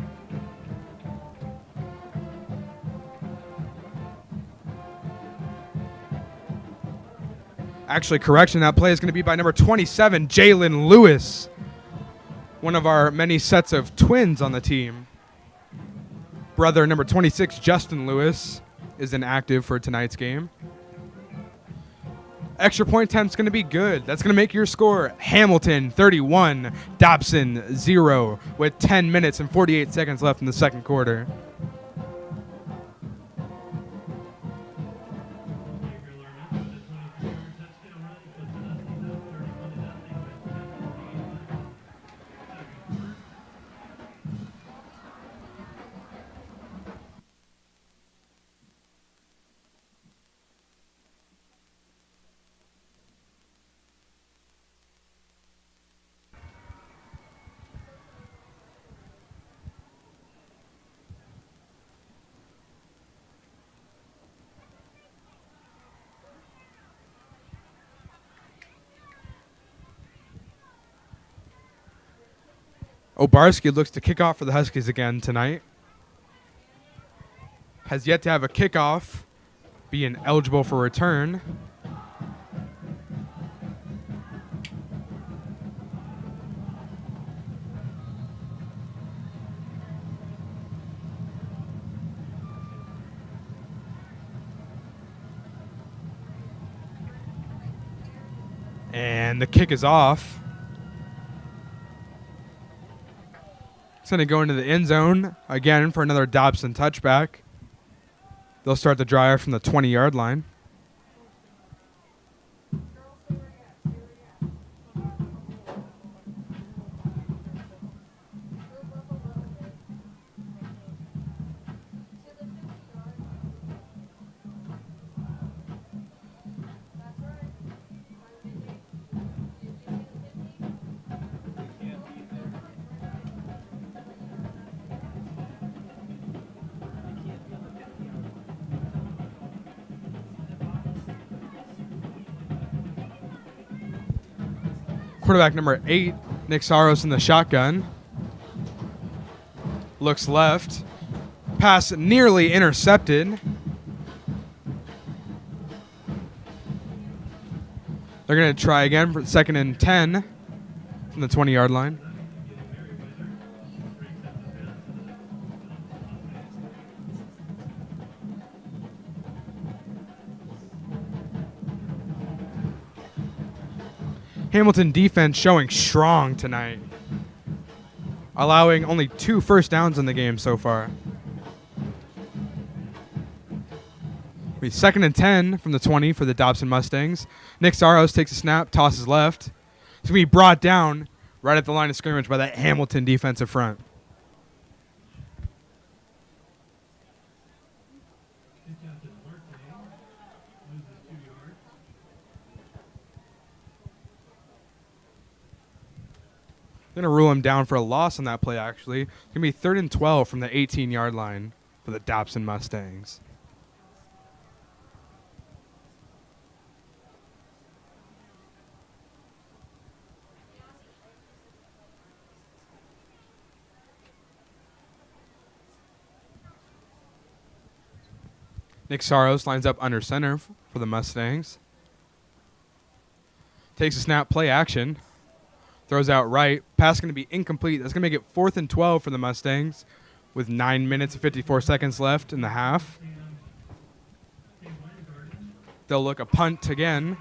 Actually, correction, that play is going to be by number 27, Jalen Lewis. One of our many sets of twins on the team. Brother number 26, Justin Lewis, is inactive for tonight's game. Extra point attempt's going to be good. That's going to make your score Hamilton 31, Dobson 0, with 10 minutes and 48 seconds left in the second quarter. Obarski looks to kick off for the Huskies again tonight. Has yet to have a kickoff, being eligible for return. And the kick is off. Going to go into the end zone again for another Dobson touchback. They'll start the drive from the 20-yard line. Quarterback number 8, Nick Saros in the shotgun. Looks left. Pass nearly intercepted. They're going to try again for 2nd and 10 from the 20-yard line. Hamilton defense showing strong tonight, allowing only 2 first downs in the game so far. We 2nd and 10 from the 20 for the Dobson Mustangs. Nick Saros takes a snap, tosses left. It's going to be brought down right at the line of scrimmage by that Hamilton defensive front. Going to rule him down for a loss on that play, actually. It's going to be 3rd and 12 from the 18-yard line for the Dobson Mustangs. Nick Saros lines up under center for the Mustangs. Takes a snap, play action. Throws out right. Pass going to be incomplete. That's going to make it 4th and 12 for the Mustangs with 9 minutes and 54 seconds left in the half. They'll look a punt again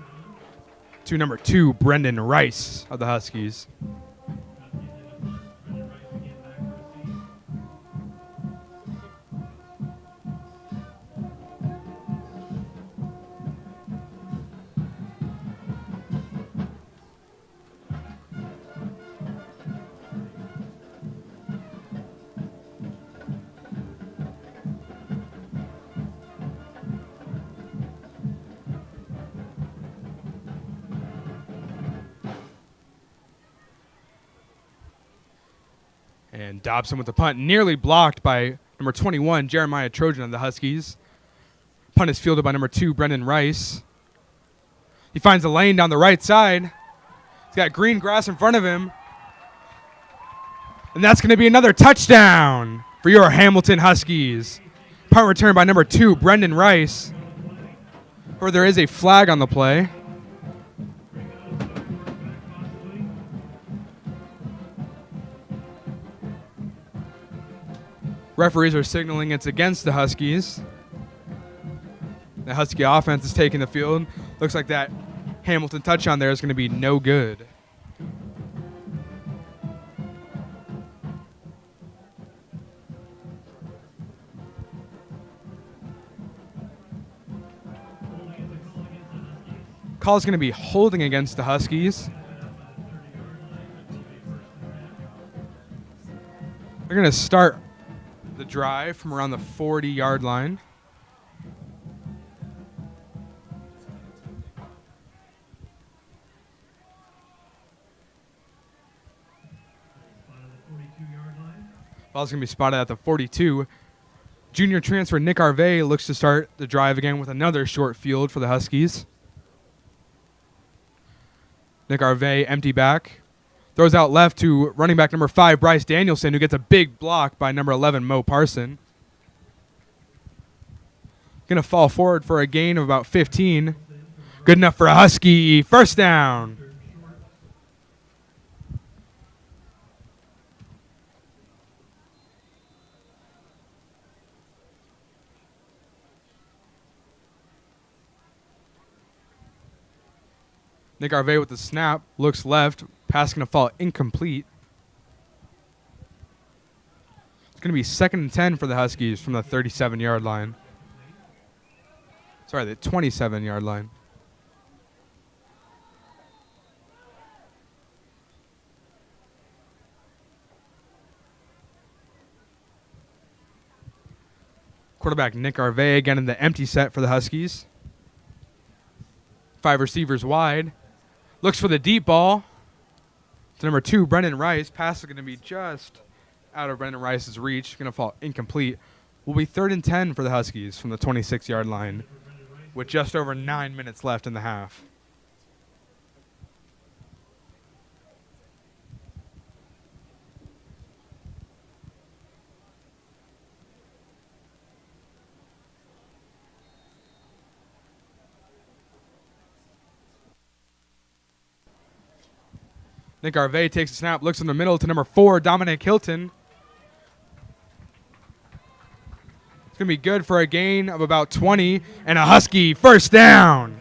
to number 2, Brendan Rice of the Huskies. And Dobson with the punt, nearly blocked by number 21, Jeremiah Trojan of the Huskies. Punt is fielded by number 2, Brendan Rice. He finds a lane down the right side. He's got green grass in front of him. And that's going to be another touchdown for your Hamilton Huskies. Punt return by number 2, Brendan Rice. Or there is a flag on the play. Referees are signaling it's against the Huskies. The Husky offense is taking the field. Looks like that Hamilton touchdown there is going to be no good. Call is going to be holding against the Huskies. They're going to start the drive from around the 40-yard line. Ball's going to be spotted at the 42. Junior transfer Nick Arvey looks to start the drive again with another short field for the Huskies. Nick Arvey, empty back. Throws out left to running back number 5, Bryce Danielson, who gets a big block by number 11, Mo Parson. Going to fall forward for a gain of about 15. Good enough for a Husky. First down. Nick Arvey with the snap, looks left, pass going to fall incomplete. It's going to be 2nd and 10 for the Huskies from the 37-yard line. Sorry, the 27-yard line. Quarterback Nick Arvey again in the empty set for the Huskies. 5 receivers wide. Looks for the deep ball to number 2, Brendan Rice. Pass is going to be just out of Brendan Rice's reach. Going to fall incomplete. Will be 3rd and 10 for the Huskies from the 26-yard line with just over 9 minutes left in the half. Nick Arvey takes a snap, looks in the middle to number 4, Dominic Hilton. It's going to be good for a gain of about 20 and a Husky first down.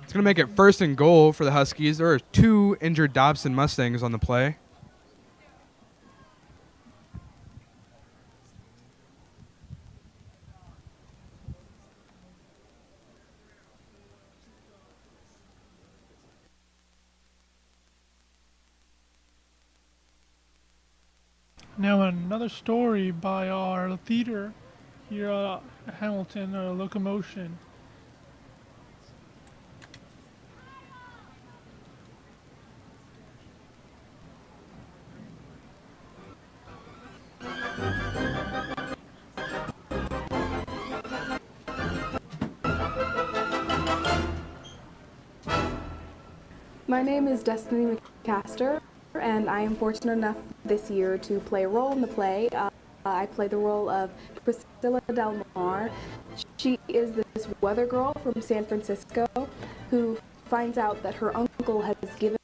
It's going to make it 1st and goal for the Huskies. There are 2 injured Dobson Mustangs on the play. Now another story by our theater your Hamilton locomotion. My name is Destiny McCaster, and I am fortunate enough this year to play a role in the play. I play the role of Priscilla Del Mar. She is this weather girl from San Francisco who finds out that her uncle has given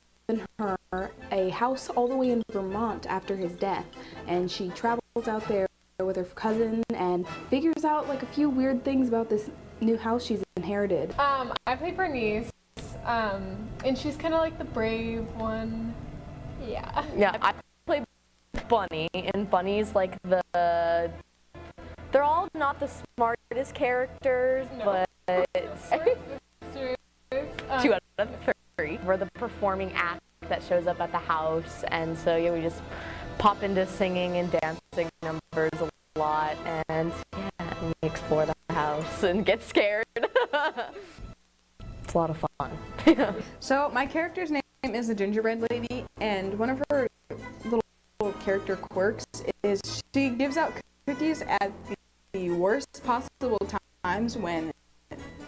her a house all the way in Vermont after his death, and she travels out there with her cousin and figures out like a few weird things about this new house she's inherited. I play Bernice, and she's kind of like the brave one. Yeah. Yeah, I play Bunny, and Bunny's like they're all not the smartest characters, No. but Sisters. 2 out of 3. We're the performing act that shows up at the house, and so yeah, we just pop into singing and dancing numbers a lot, and yeah, and we explore the house and get scared. It's a lot of fun. So my character's name is the Gingerbread Lady, and one of her little character quirks is she gives out cookies at the worst possible times when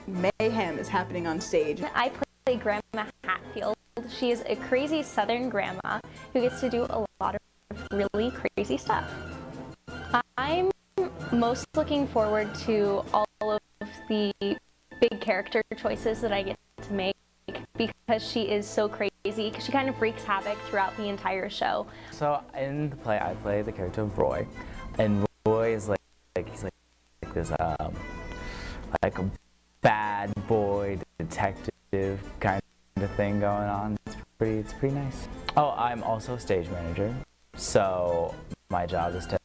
mayhem is happening on stage. I play Grandma Hatfield. She is a crazy Southern grandma who gets to do a lot of really crazy stuff. I'm most looking forward to all of the big character choices that I get to make because she is so crazy, because she kind of wreaks havoc throughout the entire show. So in the play, I play the character of Roy, and Roy is he's like this like a bad boy detective kind of thing going on. It's pretty nice. Oh, I'm also a stage manager, so my job is to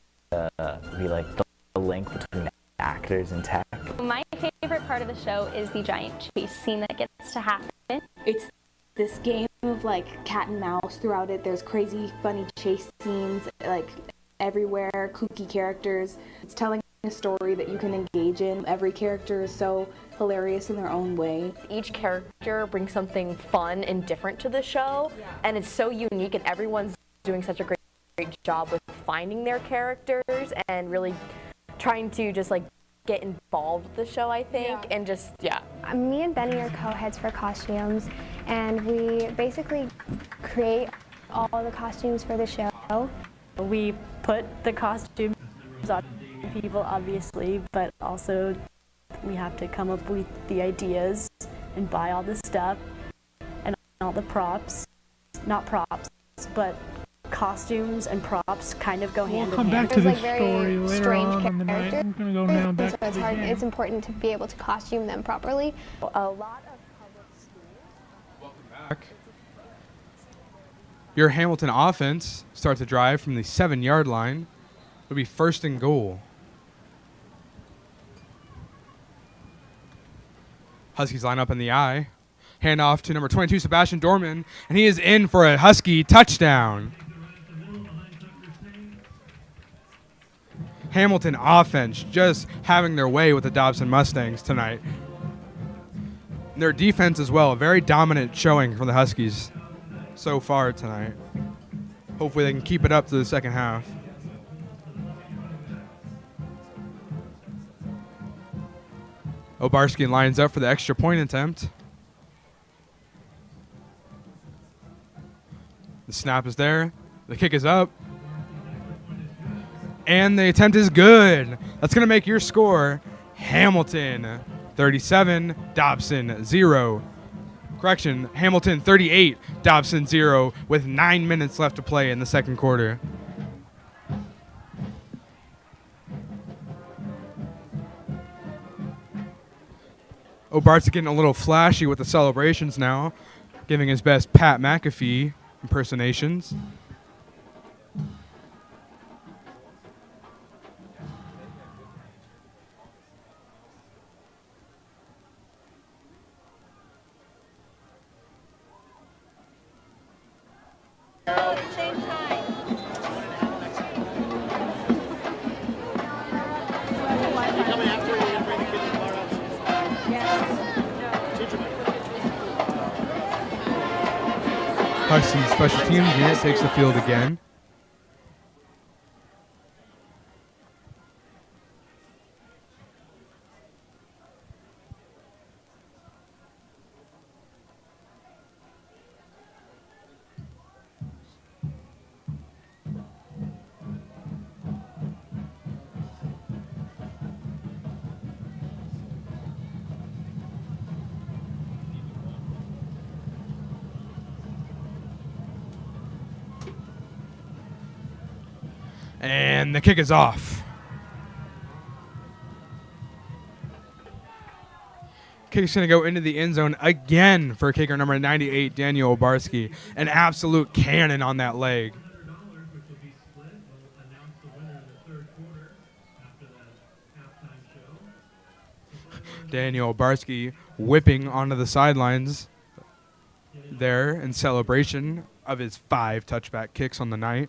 be like the link between actors and tech. My favorite part of the show is the giant chase scene that gets to happen. It's this game of like cat and mouse throughout it. There's crazy, funny chase scenes like everywhere, kooky characters. It's telling a story that you can engage in. Every character is so hilarious in their own way. Each character brings something fun and different to the show, and it's so unique, and everyone's doing such a great job with finding their characters and really trying to just like get involved with the show, I think, and just, yeah. Me and Benny are co-heads for costumes, and we basically create all the costumes for the show. We put the costumes on people, obviously, but also we have to come up with the ideas and buy all the stuff and all the props. Not props, but costumes and props kind of go hand in hand. We'll come back to There's, this like, story very later strange on in the night. characters. We're going to go now back So to it's the hard. game. It's important to be able to costume them properly. A lot of public schools. Back. Your Hamilton offense starts to drive from the 7-yard line. It'll be 1st and goal. Huskies line up in the I. Hand off to number 22, Sebastian Dorman, and he is in for a Husky touchdown. Hamilton offense just having their way with the Dobson Mustangs tonight. And their defense as well, a very dominant showing from the Huskies so far tonight. Hopefully they can keep it up to the second half. Obarski lines up for the extra point attempt. The snap is there. The kick is up. And the attempt is good. That's going to make your score Hamilton 37, Dobson 0. Correction, Hamilton 38, Dobson 0 with 9 minutes left to play in the second quarter. Obart's getting a little flashy with the celebrations now, giving his best Pat McAfee impersonations. At the same time. Huskies special teams unit takes the field again. And the kick is off. Kick's going to go into the end zone again for kicker number 98, Daniel Obarski. An absolute cannon on that leg. Daniel Obarski whipping onto the sidelines there in celebration of his 5 touchback kicks on the night.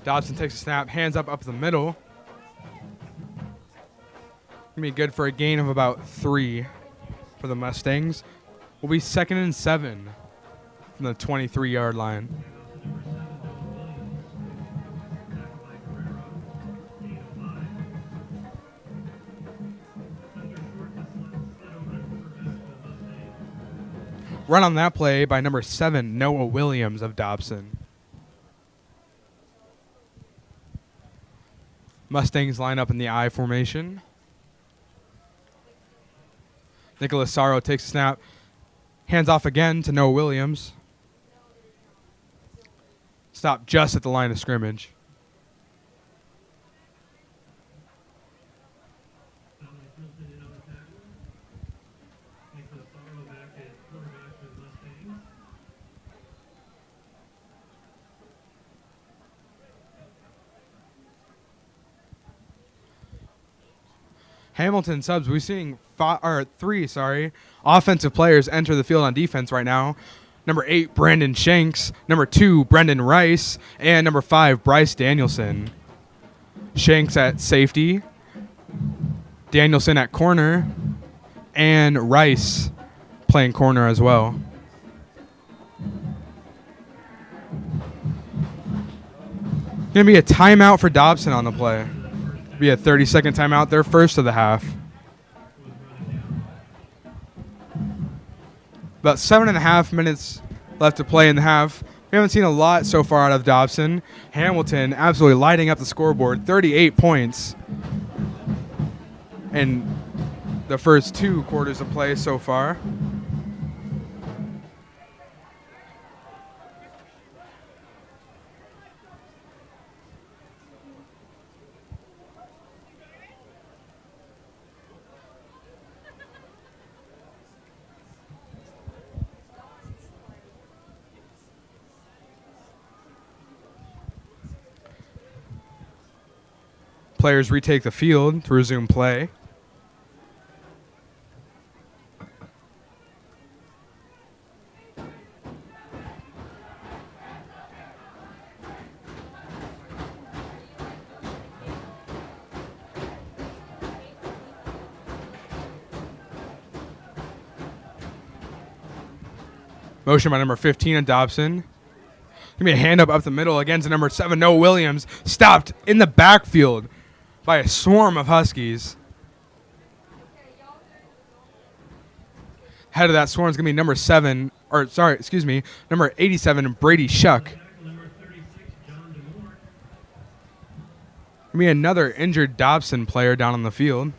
Dobson takes a snap, hands up the middle. Gonna be good for a gain of about 3 for the Mustangs. Will be 2nd and 7 from the 23-yard line. Run on that play by number 7, Noah Williams of Dobson. Mustangs line up in the I formation. Nicholas Sorrow takes a snap. Hands off again to Noah Williams. Stop just at the line of scrimmage. Hamilton subs. We're seeing 3 offensive players enter the field on defense right now. Number 8, Brandon Shanks. Number 2, Brendan Rice. And number 5, Bryce Danielson. Shanks at safety. Danielson at corner. And Rice playing corner as well. Going to be a timeout for Dobson on the play. Be a 30-second timeout, their first of the half. About 7.5 minutes left to play in the half. We haven't seen a lot so far out of Dobson. Hamilton absolutely lighting up the scoreboard, 38 points in the first 2 quarters of play so far. Players retake the field to resume play. Motion by number 15 of Dobson. Give me a hand up the middle again to number 7, Noah Williams. Stopped in the backfield by a swarm of Huskies. Head of that swarm is going to be number 87, Brady Shuck. Going to be another injured Dobson player down on the field.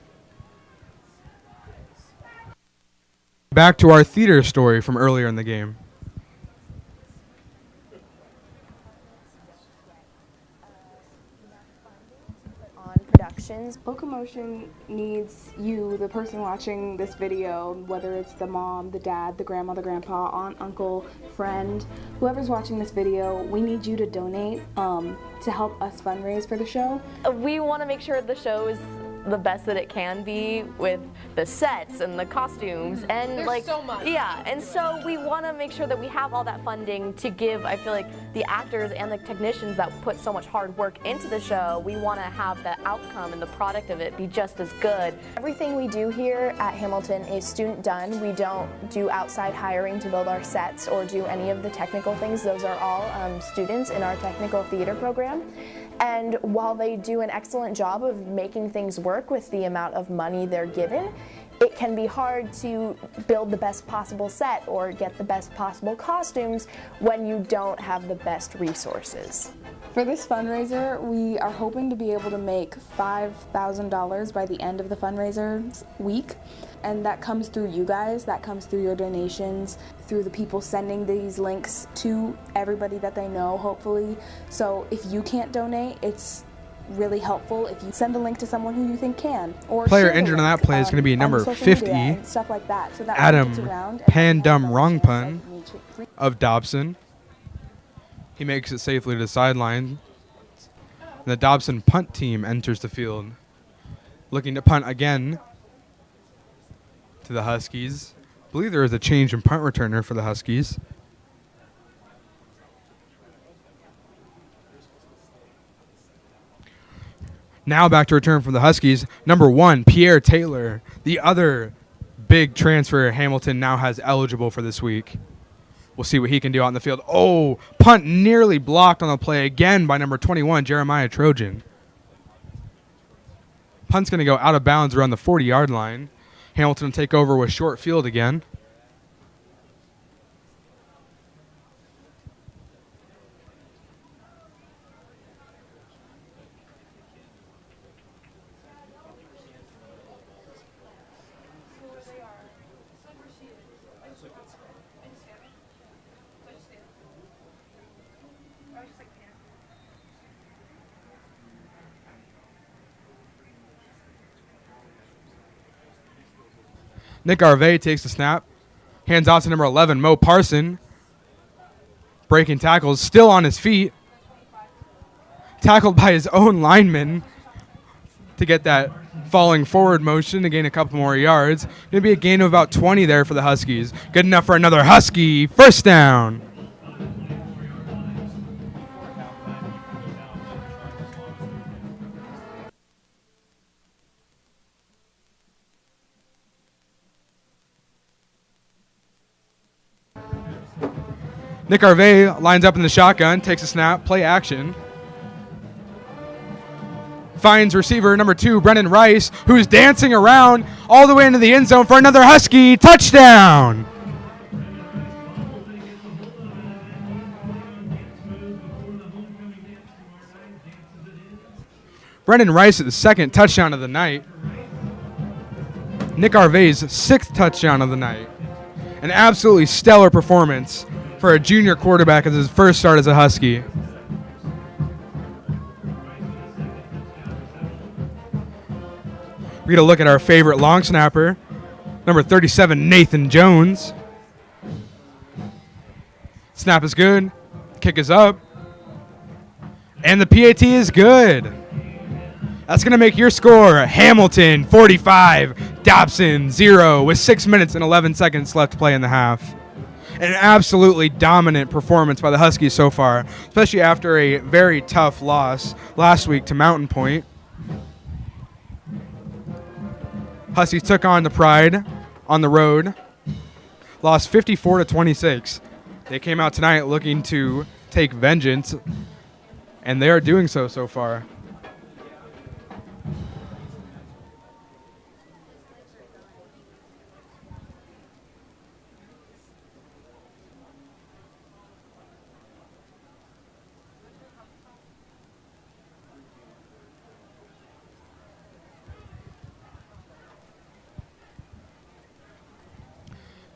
Back to our theater story from earlier in the game. Locomotion needs you, the person watching this video, whether it's the mom, the dad, the grandma, the grandpa, aunt, uncle, friend, whoever's watching this video, we need you to donate to help us fundraise for the show. We want to make sure the show is the best that it can be with the sets and the costumes and There's like so much. yeah, and so we want to make sure that we have all that funding to give. I feel like the actors and the technicians that put so much hard work into the show, we want to have the outcome and the product of it be just as good. Everything we do here at Hamilton is student done. We don't do outside hiring to build our sets or do any of the technical things. Those are all students in our technical theater program. And while they do an excellent job of making things work with the amount of money they're given, it can be hard to build the best possible set or get the best possible costumes when you don't have the best resources. For this fundraiser, we are hoping to be able to make $5,000 by the end of the fundraiser week. And that comes through you guys, that comes through your donations, through the people sending these links to everybody that they know, hopefully. So if you can't donate, it's really helpful if you send the link to someone who you think can. Or Player share the injured on link, that play is going to be on number social 50, media and stuff like that. So that Adam gets around Pandum Wrongpun of Dobson. He makes it safely to the sideline. The Dobson punt team enters the field, looking to punt again to the Huskies. I believe there is a change in punt returner for the Huskies. Now back to return from the Huskies. Number 1, Pierre Taylor, the other big transfer Hamilton now has eligible for this week. We'll see what he can do out in the field. Oh, punt nearly blocked on the play again by number 21, Jeremiah Trojan. Punt's going to go out of bounds around the 40-yard line. Hamilton will take over with short field again. Nick Arvey takes the snap. Hands off to number 11, Mo Parson. Breaking tackles, still on his feet. Tackled by his own lineman to get that falling forward motion to gain a couple more yards. Going to be a gain of about 20 there for the Huskies. Good enough for another Husky first down. Nick Arvey lines up in the shotgun, takes a snap, play action. Finds receiver number 2, Brendan Rice, who's dancing around all the way into the end zone for another Husky touchdown. Brendan Rice's second touchdown of the night. Nick Arvey's 6th touchdown of the night. An absolutely stellar performance for a junior quarterback as his first start as a Husky. We get a look at our favorite long snapper, number 37, Nathan Jones. Snap is good. Kick is up. And the PAT is good. That's going to make your score Hamilton 45, Dobson 0 with 6 minutes and 11 seconds left to play in the half. An absolutely dominant performance by the Huskies so far, especially after a very tough loss last week to Mountain Point. Huskies took on the Pride on the road, lost 54-26. They came out tonight looking to take vengeance, and they are doing so far.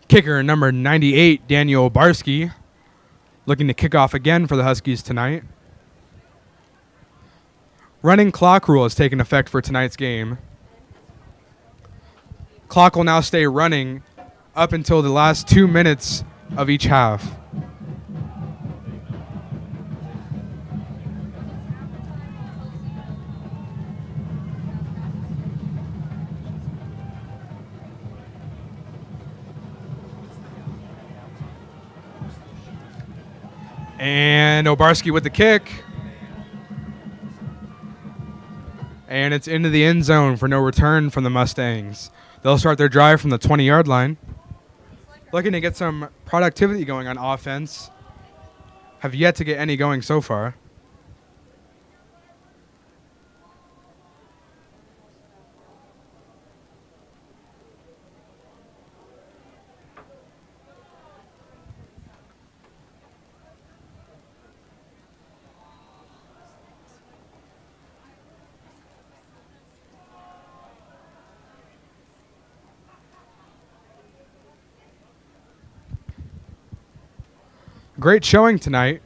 Kicker number 98, Daniel Barsky, looking to kick off again for the Huskies tonight. Running clock rule has taken effect for tonight's game. Clock will now stay running up until the last 2 minutes of each half. And Obarski with the kick. And it's into the end zone for no return from the Mustangs. They'll start their drive from the 20-yard line. Looking to get some productivity going on offense. Have yet to get any going so far. Great showing tonight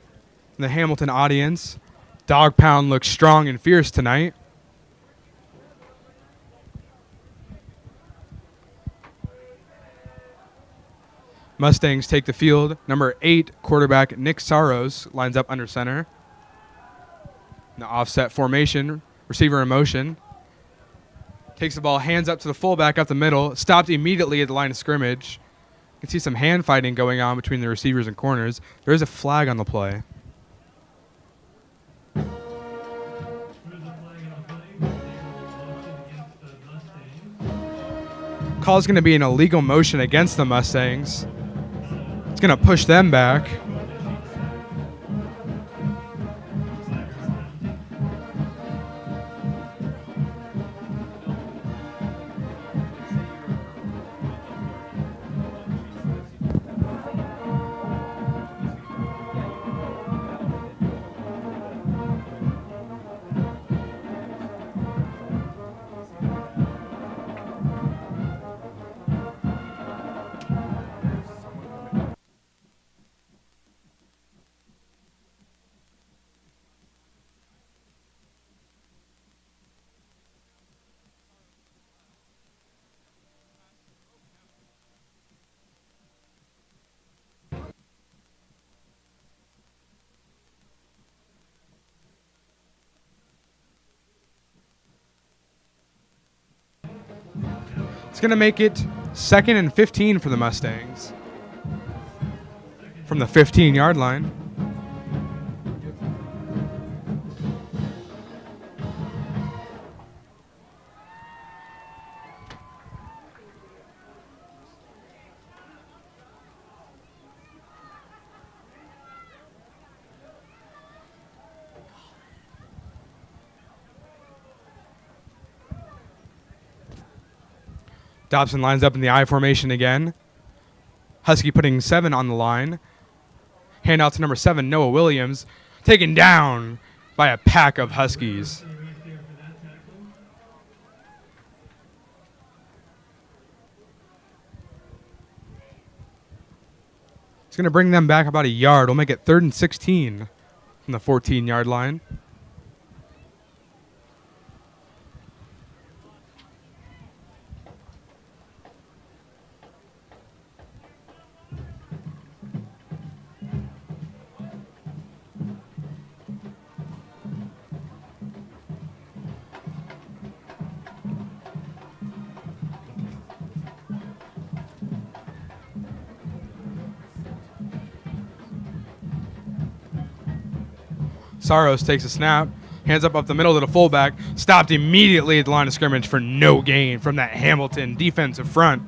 in the Hamilton audience. Dog Pound looks strong and fierce tonight. Mustangs take the field. Number 8 quarterback Nick Saros lines up under center. In the offset formation, receiver in motion. Takes the ball, hands up to the fullback up the middle. Stopped immediately at the line of scrimmage. You can see some hand fighting going on between the receivers and corners. There is a flag on the play. Call's going to be an illegal motion against the Mustangs. It's going to push them back. It's going to make it 2nd and 15 for the Mustangs from the 15-yard line. Dobson lines up in the I formation again. Husky putting 7 on the line. Hand out to number 7, Noah Williams. Taken down by a pack of Huskies. It's going to bring them back about a yard. We'll make it 3rd and 16 from the 14-yard line. Saros takes a snap, hands up the middle to the fullback, stopped immediately at the line of scrimmage for no gain from that Hamilton defensive front.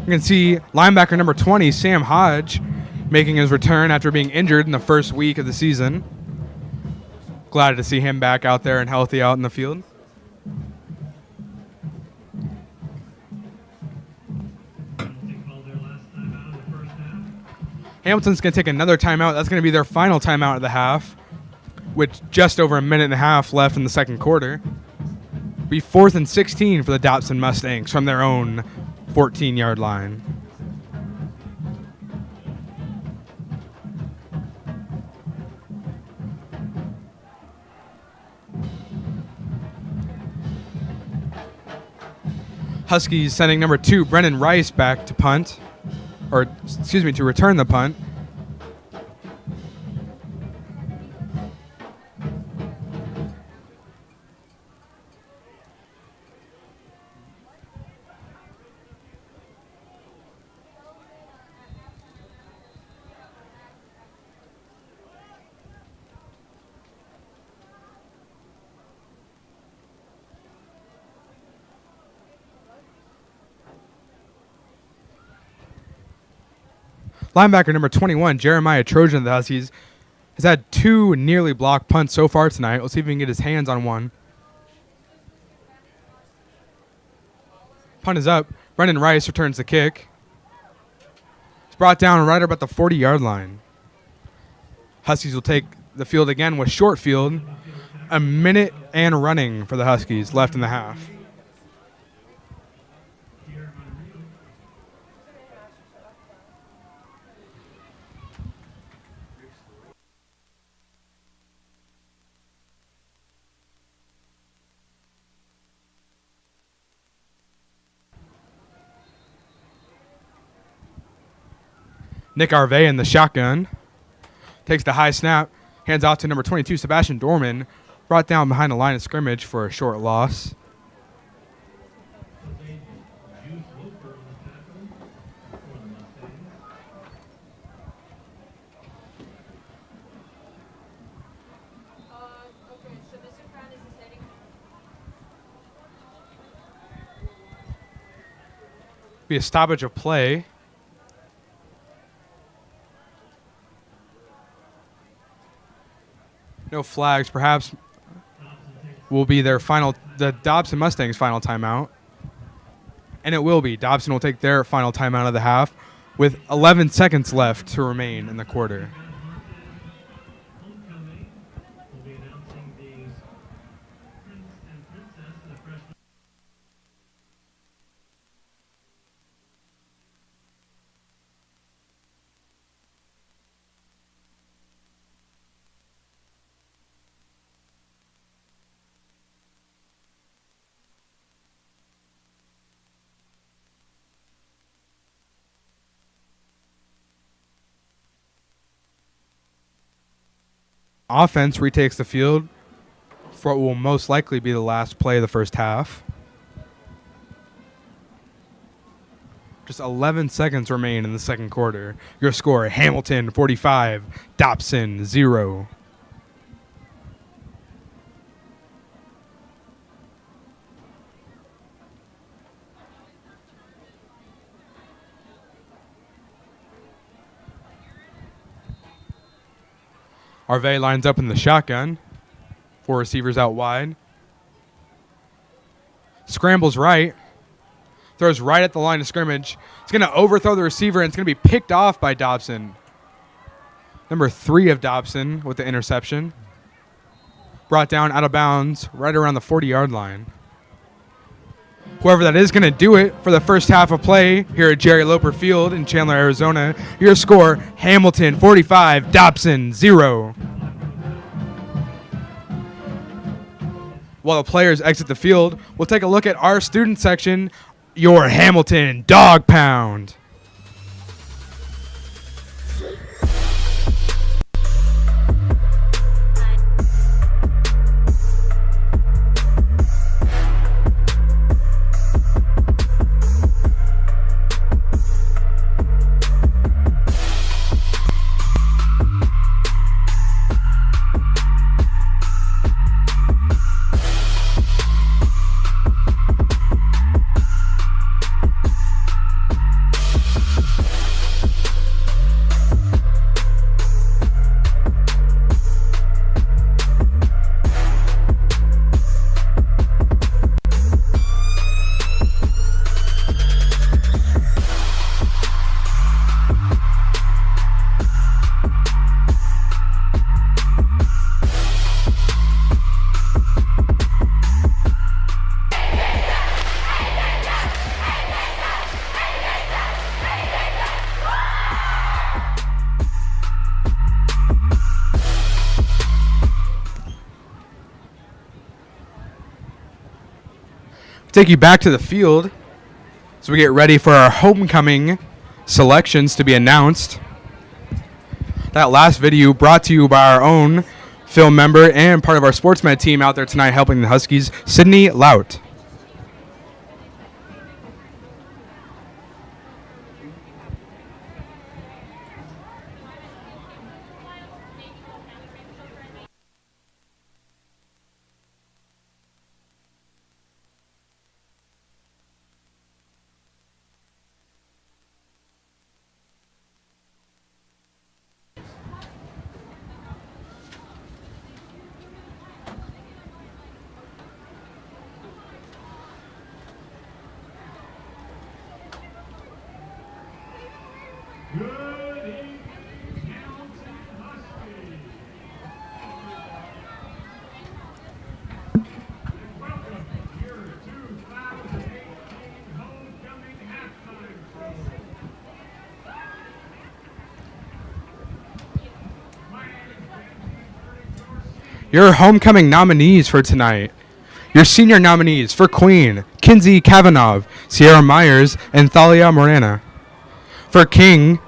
You can see linebacker number 20, Sam Hodge, making his return after being injured in the first week of the season. Glad to see him back out there and healthy out in the field. Hamilton's going to take another timeout. That's going to be their final timeout of the half, with just over a minute and a half left in the second quarter. Be 4th and 16 for the Dobson Mustangs from their own 14-yard line. Huskies sending number 2, Brennan Rice, back to punt. To return the punt. Linebacker number 21, Jeremiah Trojan of the Huskies, has had 2 nearly blocked punts so far tonight. Let's see if he can get his hands on one. Punt is up. Brendan Rice returns the kick. It's brought down right about the 40-yard line. Huskies will take the field again with short field. A minute and running for the Huskies left in the half. Nick Harvey in the shotgun. Takes the high snap. Hands out to number 22, Sebastian Dorman. Brought down behind the line of scrimmage for a short loss. Be a stoppage of play. No flags, perhaps will be their the Dobson Mustangs' final timeout. And it will be. Dobson will take their final timeout of the half with 11 seconds left to remain in the quarter. Offense retakes the field for what will most likely be the last play of the first half. Just 11 seconds remain in the second quarter. Your score, Hamilton 45, Dobson 0. Harvey lines up in the shotgun. 4 receivers out wide. Scrambles right. Throws right at the line of scrimmage. It's going to overthrow the receiver, and it's going to be picked off by Dobson. Number 3 of Dobson with the interception. Brought down out of bounds right around the 40-yard line. Whoever that is going to do it for the first half of play here at Jerry Loper Field in Chandler, Arizona. Your score, Hamilton 45, Dobson 0. While the players exit the field, we'll take a look at our student section, your Hamilton Dog Pound. Take you back to the field as we get ready for our homecoming selections to be announced. That last video brought to you by our own film member and part of our sports med team out there tonight helping the Huskies, Sydney Lout. Your homecoming nominees for tonight. Your senior nominees for Queen, Kinsey Kavanaugh, Sierra Myers, and Thalia Morena. For King,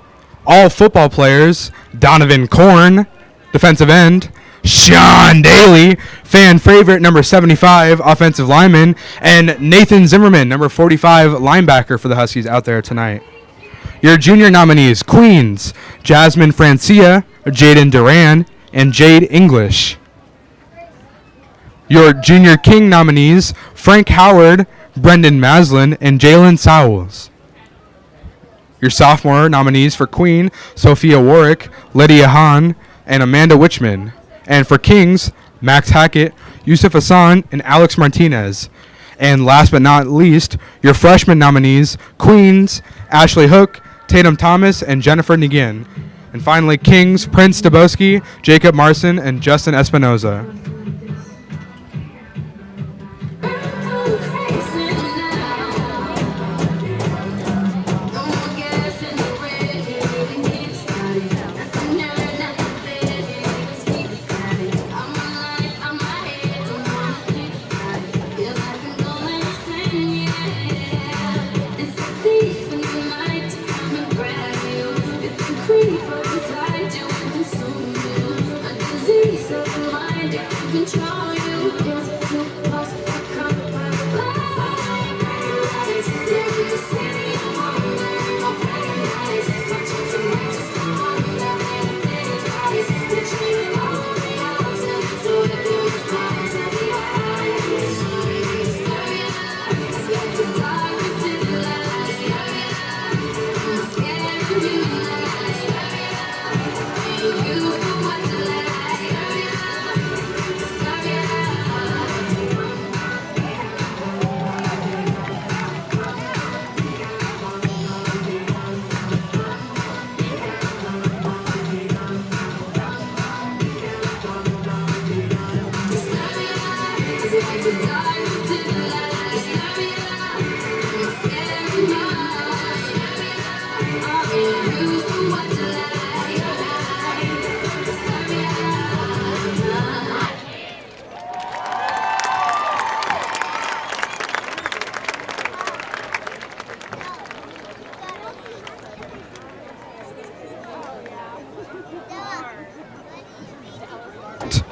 all football players, Donovan Korn, defensive end, Sean Daly, fan favorite number 75, offensive lineman, and Nathan Zimmerman, number 45, linebacker for the Huskies out there tonight. Your junior nominees, Queens, Jasmine Francia, Jaden Duran, and Jade English. Your junior King nominees, Frank Howard, Brendan Maslin, and Jalen Sowles. Your sophomore nominees for Queen, Sophia Warwick, Lydia Hahn, and Amanda Wichman. And for Kings, Max Hackett, Yusuf Hassan, and Alex Martinez. And last but not least, your freshman nominees, Queens, Ashley Hook, Tatum Thomas, and Jennifer Negin. And finally, Kings, Prince Daboski, Jacob Marson, and Justin Espinoza.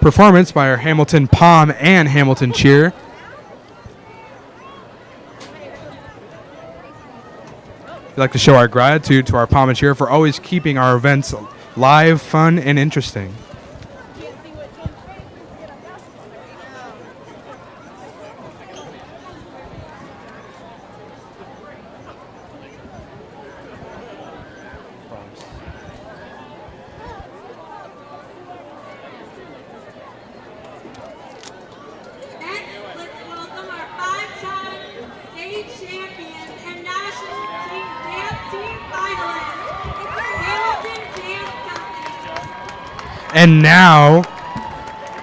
Performance by our Hamilton Pom and Hamilton Cheer. We'd like to show our gratitude to our Pom and Cheer for always keeping our events live, fun, and interesting. And now,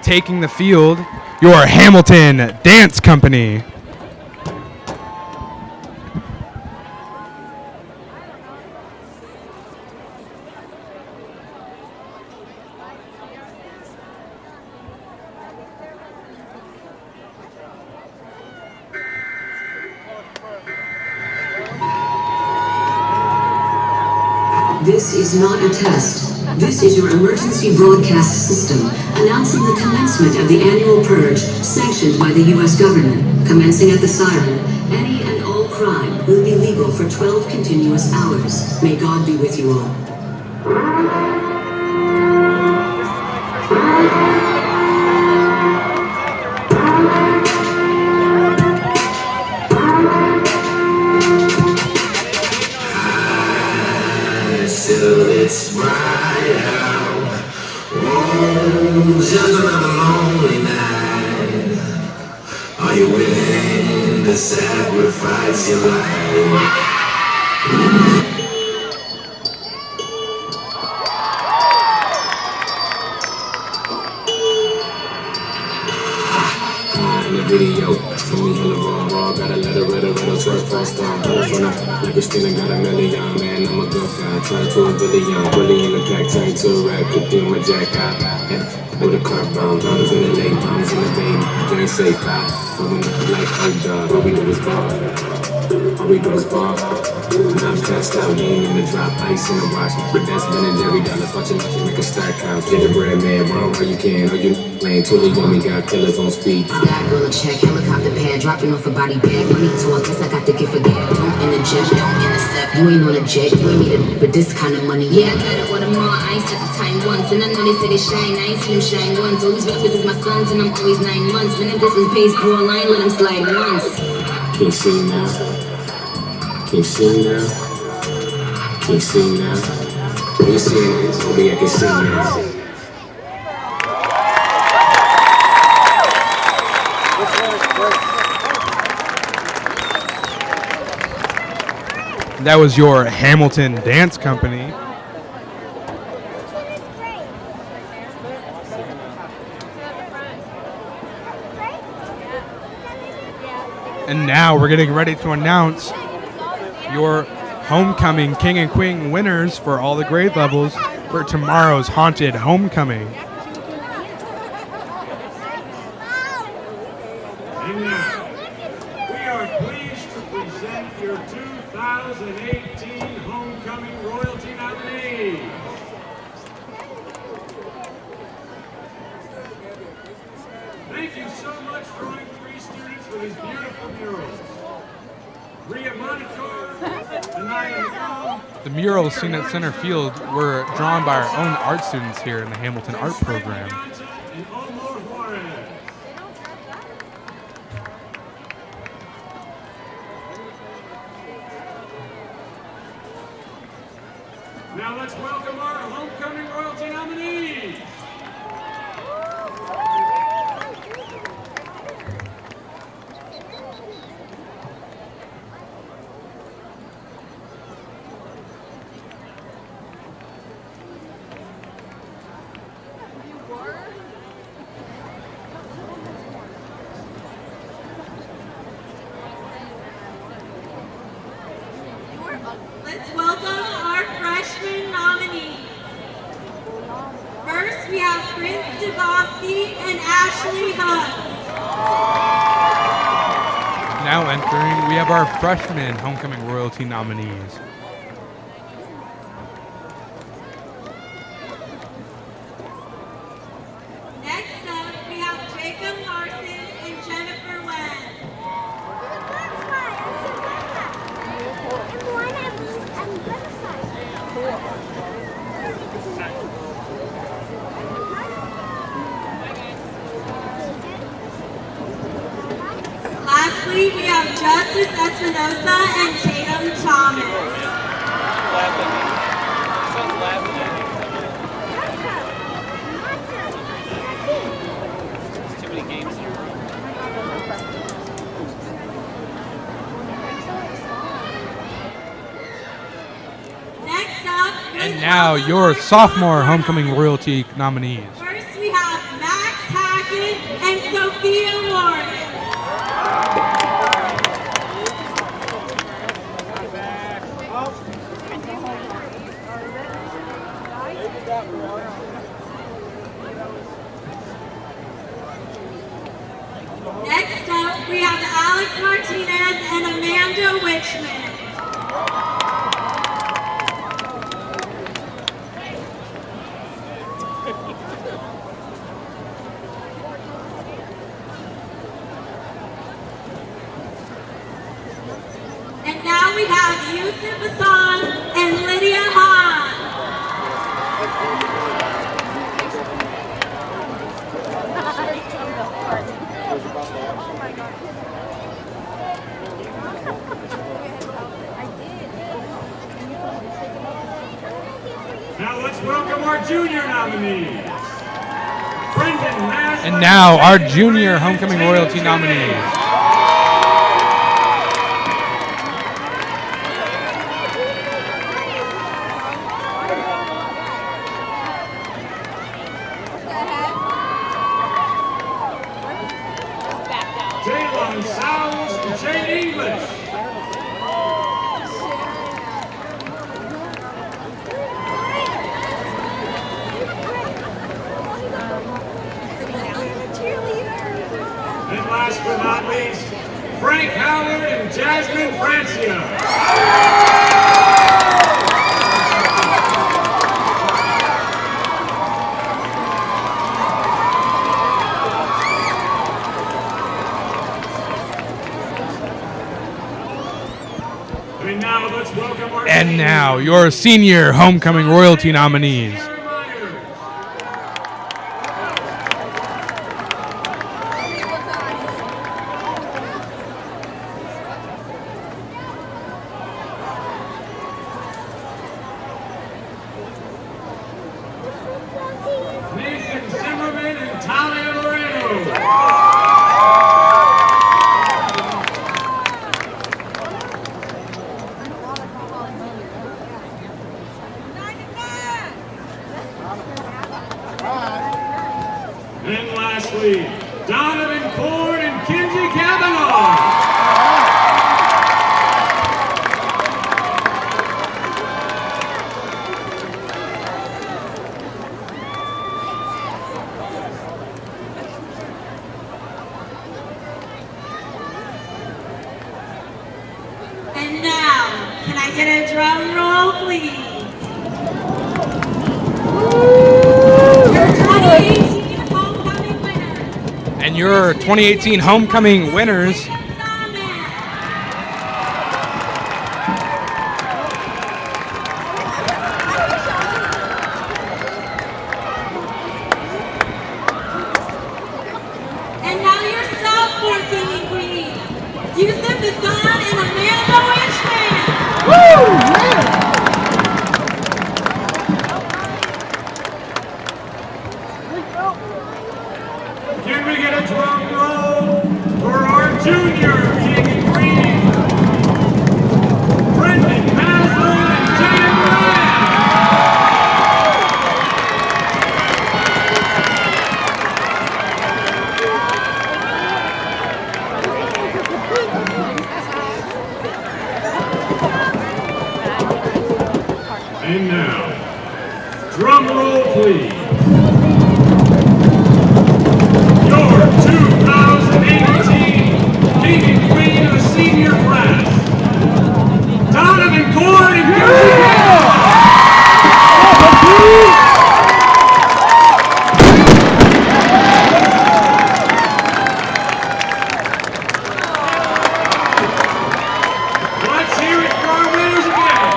taking the field, your Hamilton Dance Company. This is not a test. This is your emergency broadcast system announcing the commencement of the annual purge sanctioned by the U.S. government. Commencing at the siren, any and all crime will be legal for 12 continuous hours. May God be with you all. It's right out. Oh, just another lonely night. Are you willing to sacrifice your life? In the video, for me in the raw, gotta let it twerk, fast down, when I'm like Christina got a million, man, I'm a good guy. Turn to a billion, bully in the pack, turn to a rap, put you in my jacket. With a car bomb, bombs in the lake, bombs in the vein, you ain't safe, moving like dog, all we do is ball. All we do is ball. When I'm passed out, you ain't gonna drop ice in the watch. But that's Ben and Jerry dollars, watching make a stack house. Gingerbread man, wrong how you can, or you lame, totally on me, got killers on speed. Sky girl a check, helicopter pad, dropping off a body bag. Money talk, guess I got the gift for gab. Don't interject, don't intercept. You ain't on a jet, you ain't need it, but this kind of money. Yeah, I got it with them all. I ain't set the time once, and I know they say they shine. I ain't seen them shine once. All these rappers is my sons, and I'm always 9 months. Man, if this was baseball, I ain't let them slide once. Can't see now. Can't see now. Can't see now. When you see it, only I can see now. That was your Hamilton Dance Company. And now we're getting ready to announce your homecoming king and queen winners for all the grade levels for tomorrow's haunted homecoming. And now, we are pleased to present your 2018 homecoming royalty nominees. Thank you so much, drawing 3 students for these beautiful murals. The murals seen at center field were drawn by our own art students here in the Hamilton Art Program. Now let's welcome our homecoming royalty nominees. Let's welcome our freshman nominees. First, we have Prince Dobson and Ashley Hunt. Now entering, we have our freshman homecoming royalty nominees. Next up, we have Jacob Larson and Jennifer Wen. Lastly, we have Justice Espinosa and Tatum Thomas. Too many games here. Next up, And now your sophomore homecoming royalty nominees. first we have Max Hackett and Sophia Warren. Next up, we have Alex Martinez and Amanda Witchman. And now we have Yusuf Hassan and Lydia Hahn. Now let's welcome our junior nominees. Brendan Nash. And now our junior homecoming royalty nominees. Jaylon Sowles and Jay English. last but not least, Frank Howard and Jasmine Francia. And now, your senior homecoming royalty nominees. Nathan Zimmerman and Talia Moreno. And lastly, Donovan Ford and Kinsey Kavanaugh. And now, can I get a drum roll, please? And your 2018 homecoming winners. And now your sophomore king and queen, Yusuf Hassan and Amanda Wishman. Woo! Can we get a drum roll for our junior king and queen, Brendan Maslin and Jan Ryan? And now, drum roll please. Your 2018 King and Queen of the senior class, Donovan Ford and Kinsey Kavanaugh. Let's hear it for our winners again.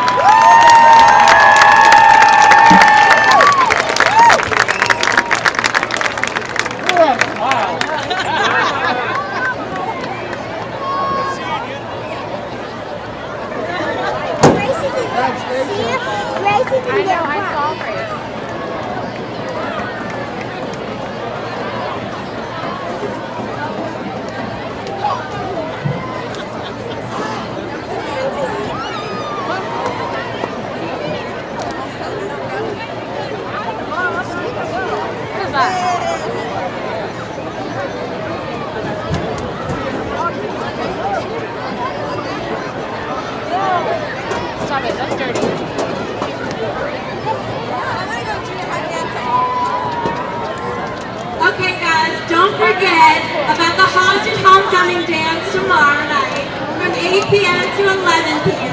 I know, I saw her. Stop it, that's dirty. Okay guys, don't forget about the Haunted Homecoming Dance tomorrow night from 8 p.m. to 11 p.m.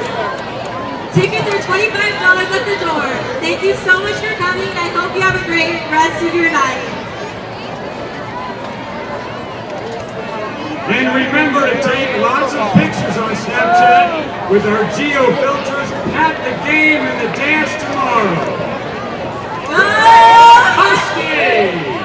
Tickets are $25 at the door. Thank you so much for coming. I hope you have a great rest of your night. And remember to take lots of pictures on Snapchat with our geo filters at the game and the dance tomorrow. Go Husky!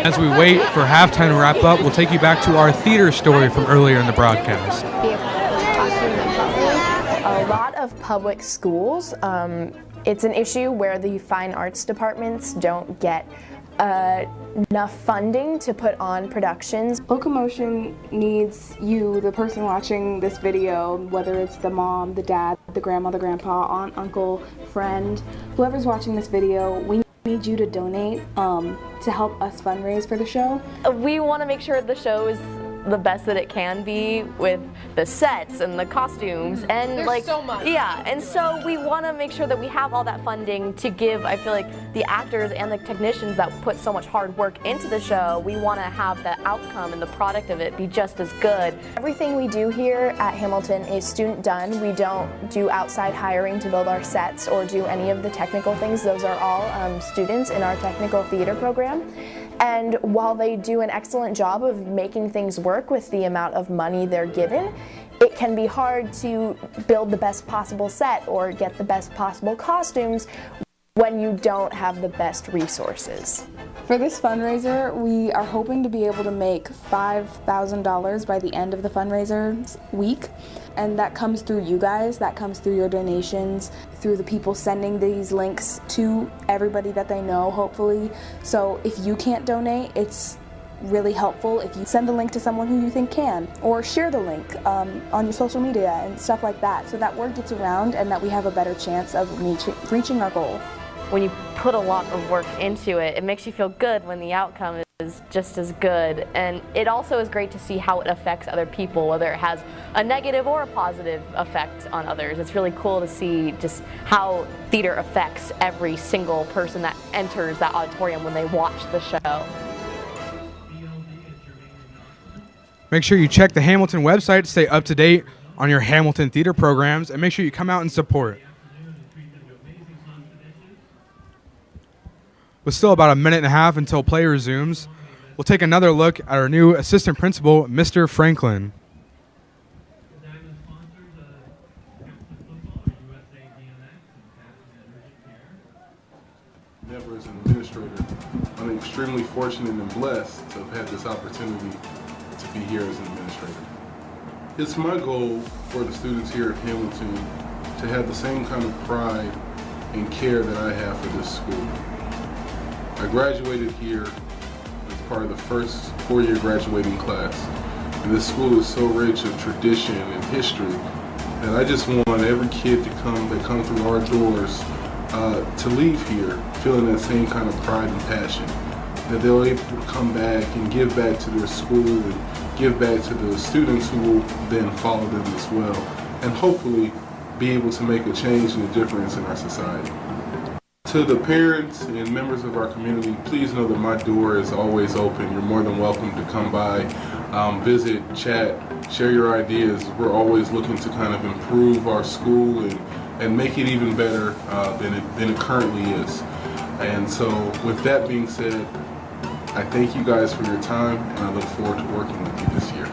As we wait for halftime to wrap up, we'll take you back to our theater story from earlier in the broadcast. A lot of public schools, it's an issue where the fine arts departments don't get enough funding to put on productions. Locomotion needs you, the person watching this video, whether it's the mom, the dad, the grandma, the grandpa, aunt, uncle, friend, whoever's watching this video, we need you to donate to help us fundraise for the show. We want to make sure the show is the best that it can be with the sets and the costumes and There's so much. Yeah, and so we want to make sure that we have all that funding to give. I feel like the actors and the technicians that put so much hard work into the show, we want to have the outcome and the product of it be just as good. Everything we do here at Hamilton is student done. We don't do outside hiring to build our sets or do any of the technical things. Those are all students in our technical theater program. And while they do an excellent job of making things work with the amount of money they're given, it can be hard to build the best possible set or get the best possible costumes when you don't have the best resources. For this fundraiser, we are hoping to be able to make $5,000 by the end of the fundraiser week. And that comes through you guys, that comes through your donations, through the people sending these links to everybody that they know, hopefully. So if you can't donate, it's really helpful if you send the link to someone who you think can, or share the link on your social media and stuff like that, so that word gets around and that we have a better chance of reaching our goal. When you put a lot of work into it, it makes you feel good when the outcome is just as good. And it also is great to see how it affects other people, whether it has a negative or a positive effect on others. It's really cool to see just how theater affects every single person that enters that auditorium when they watch the show. Make sure you check the Hamilton website to stay up to date on your Hamilton theater programs, and make sure you come out and support. With still about a minute and a half until play resumes, we'll take another look at our new assistant principal, Mr. Franklin. Never as an administrator, I'm extremely fortunate and blessed to have had this opportunity to be here as an administrator. It's my goal for the students here at Hamilton to have the same kind of pride and care that I have for this school. I graduated here as part of the first four-year graduating class, and this school is so rich of tradition and history that I just want every kid that come through our doors to leave here feeling that same kind of pride and passion, that they'll be able to come back and give back to their school and give back to the students who will then follow them as well, and hopefully be able to make a change and a difference in our society. To the parents and members of our community, please know that my door is always open. You're more than welcome to come by, visit, chat, share your ideas. We're always looking to kind of improve our school and make it even better than it currently is. And so with that being said, I thank you guys for your time, and I look forward to working with you this year.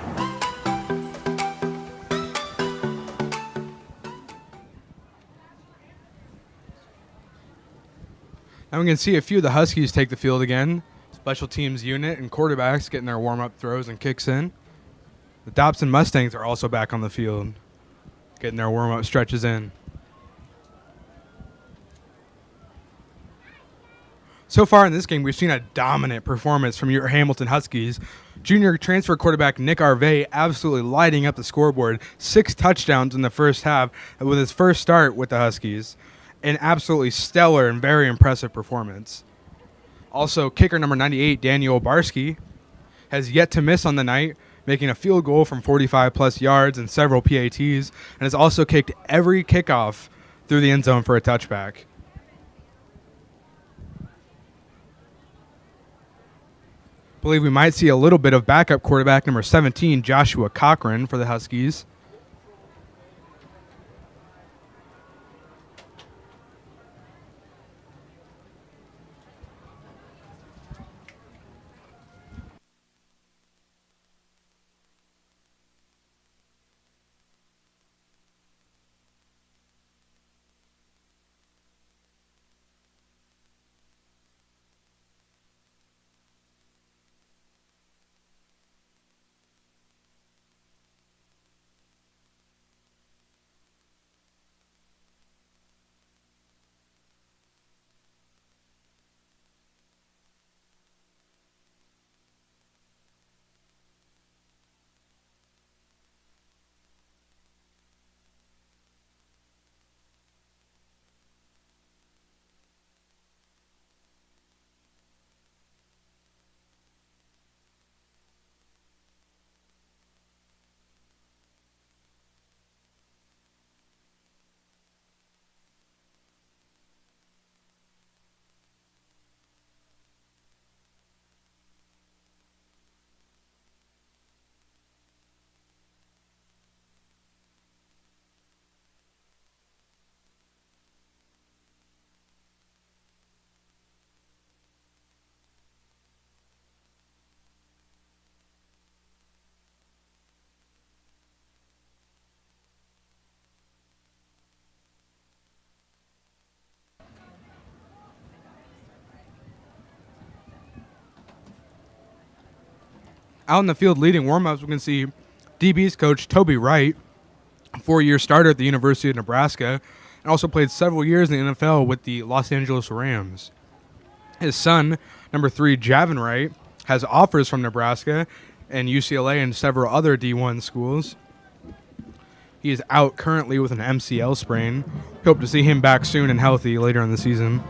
Now we can see a few of the Huskies take the field again. Special teams unit and quarterbacks getting their warm-up throws and kicks in. The Dobson Mustangs are also back on the field, getting their warm-up stretches in. So far in this game, we've seen a dominant performance from your Hamilton Huskies. Junior transfer quarterback Nick Arvey absolutely lighting up the scoreboard. 6 touchdowns in the first half with his first start with the Huskies. An absolutely stellar and very impressive performance. Also, kicker number 98, Daniel Obarski, has yet to miss on the night, making a field goal from 45-plus yards and several PATs, and has also kicked every kickoff through the end zone for a touchback. I believe we might see a little bit of backup quarterback number 17, Joshua Cochran, for the Huskies. Out in the field leading warm-ups, we can see DB's coach Toby Wright, a 4-year starter at the University of Nebraska, and also played several years in the NFL with the Los Angeles Rams. His son, number 3, Javin Wright, has offers from Nebraska and UCLA and several other D1 schools. He is out currently with an MCL sprain. Hope to see him back soon and healthy later in the season.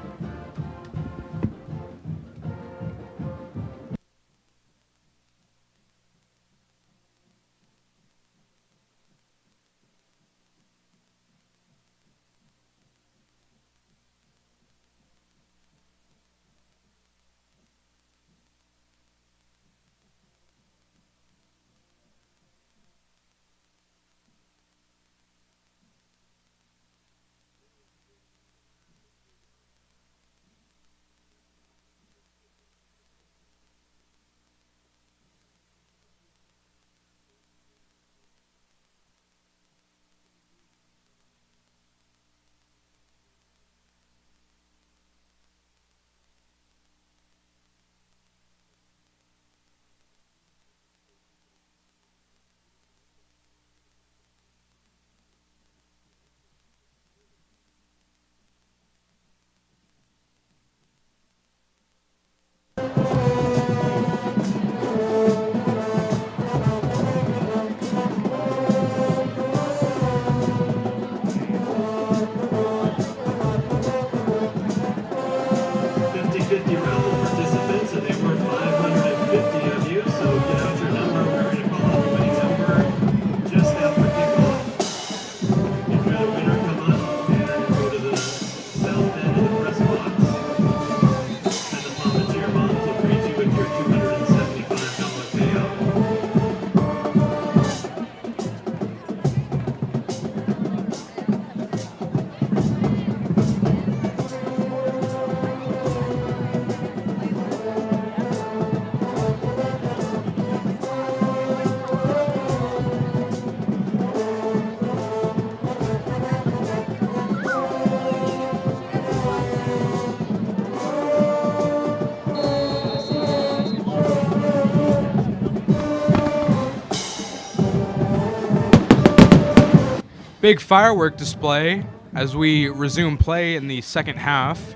Big firework display as we resume play in the second half.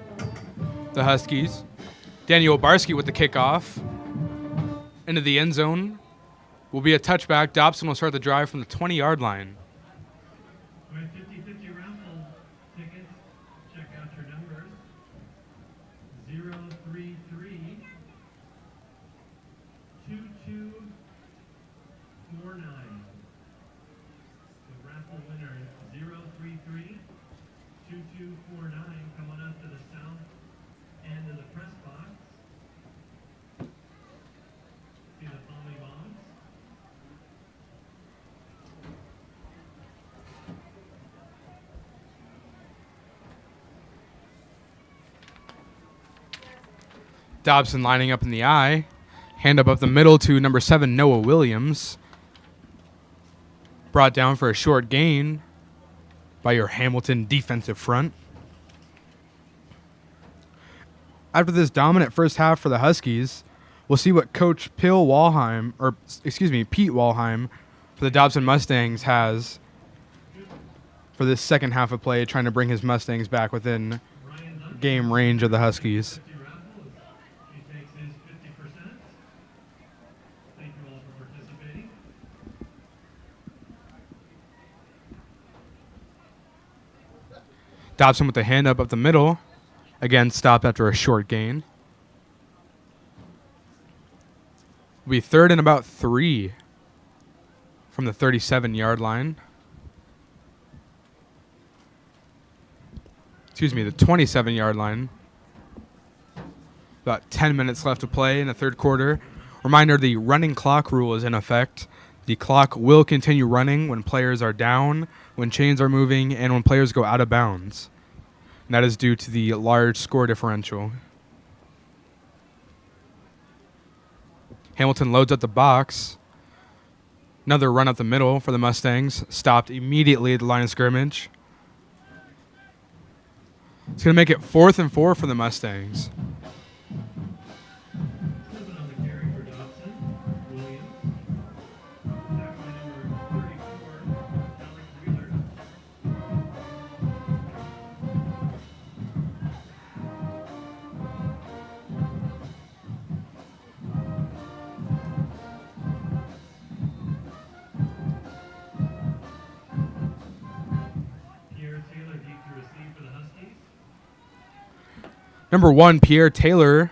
The Huskies. Daniel Obarski with the kickoff into the end zone. Will be a touchback. Dobson will start the drive from the 20-yard line. All right, 50-50 raffle tickets. Check out your numbers. 033 2249. The raffle winner 033 2249. Come on up to the south end of the press box. See the Palmy Bombs. Dobson lining up in the eye. Hand up the middle to number 7, Noah Williams. Brought down for a short gain by your Hamilton defensive front. After this dominant first half for the Huskies, we'll see what Coach Pete Walheim for the Dobson Mustangs has for this second half of play, trying to bring his Mustangs back within game range of the Huskies. Dobson with the hand up the middle. Again, stopped after a short gain. Will be third and about 3 from the 37-yard line. Excuse me, the 27-yard line. About 10 minutes left to play in the third quarter. Reminder, the running clock rule is in effect. The clock will continue running when players are down, when chains are moving, and when players go out of bounds. And that is due to the large score differential. Hamilton loads up the box. Another run up the middle for the Mustangs. Stopped immediately at the line of scrimmage. It's going to make it 4th and 4 for the Mustangs. On the carry for Dobson, Williams. Number 1, Pierre Taylor,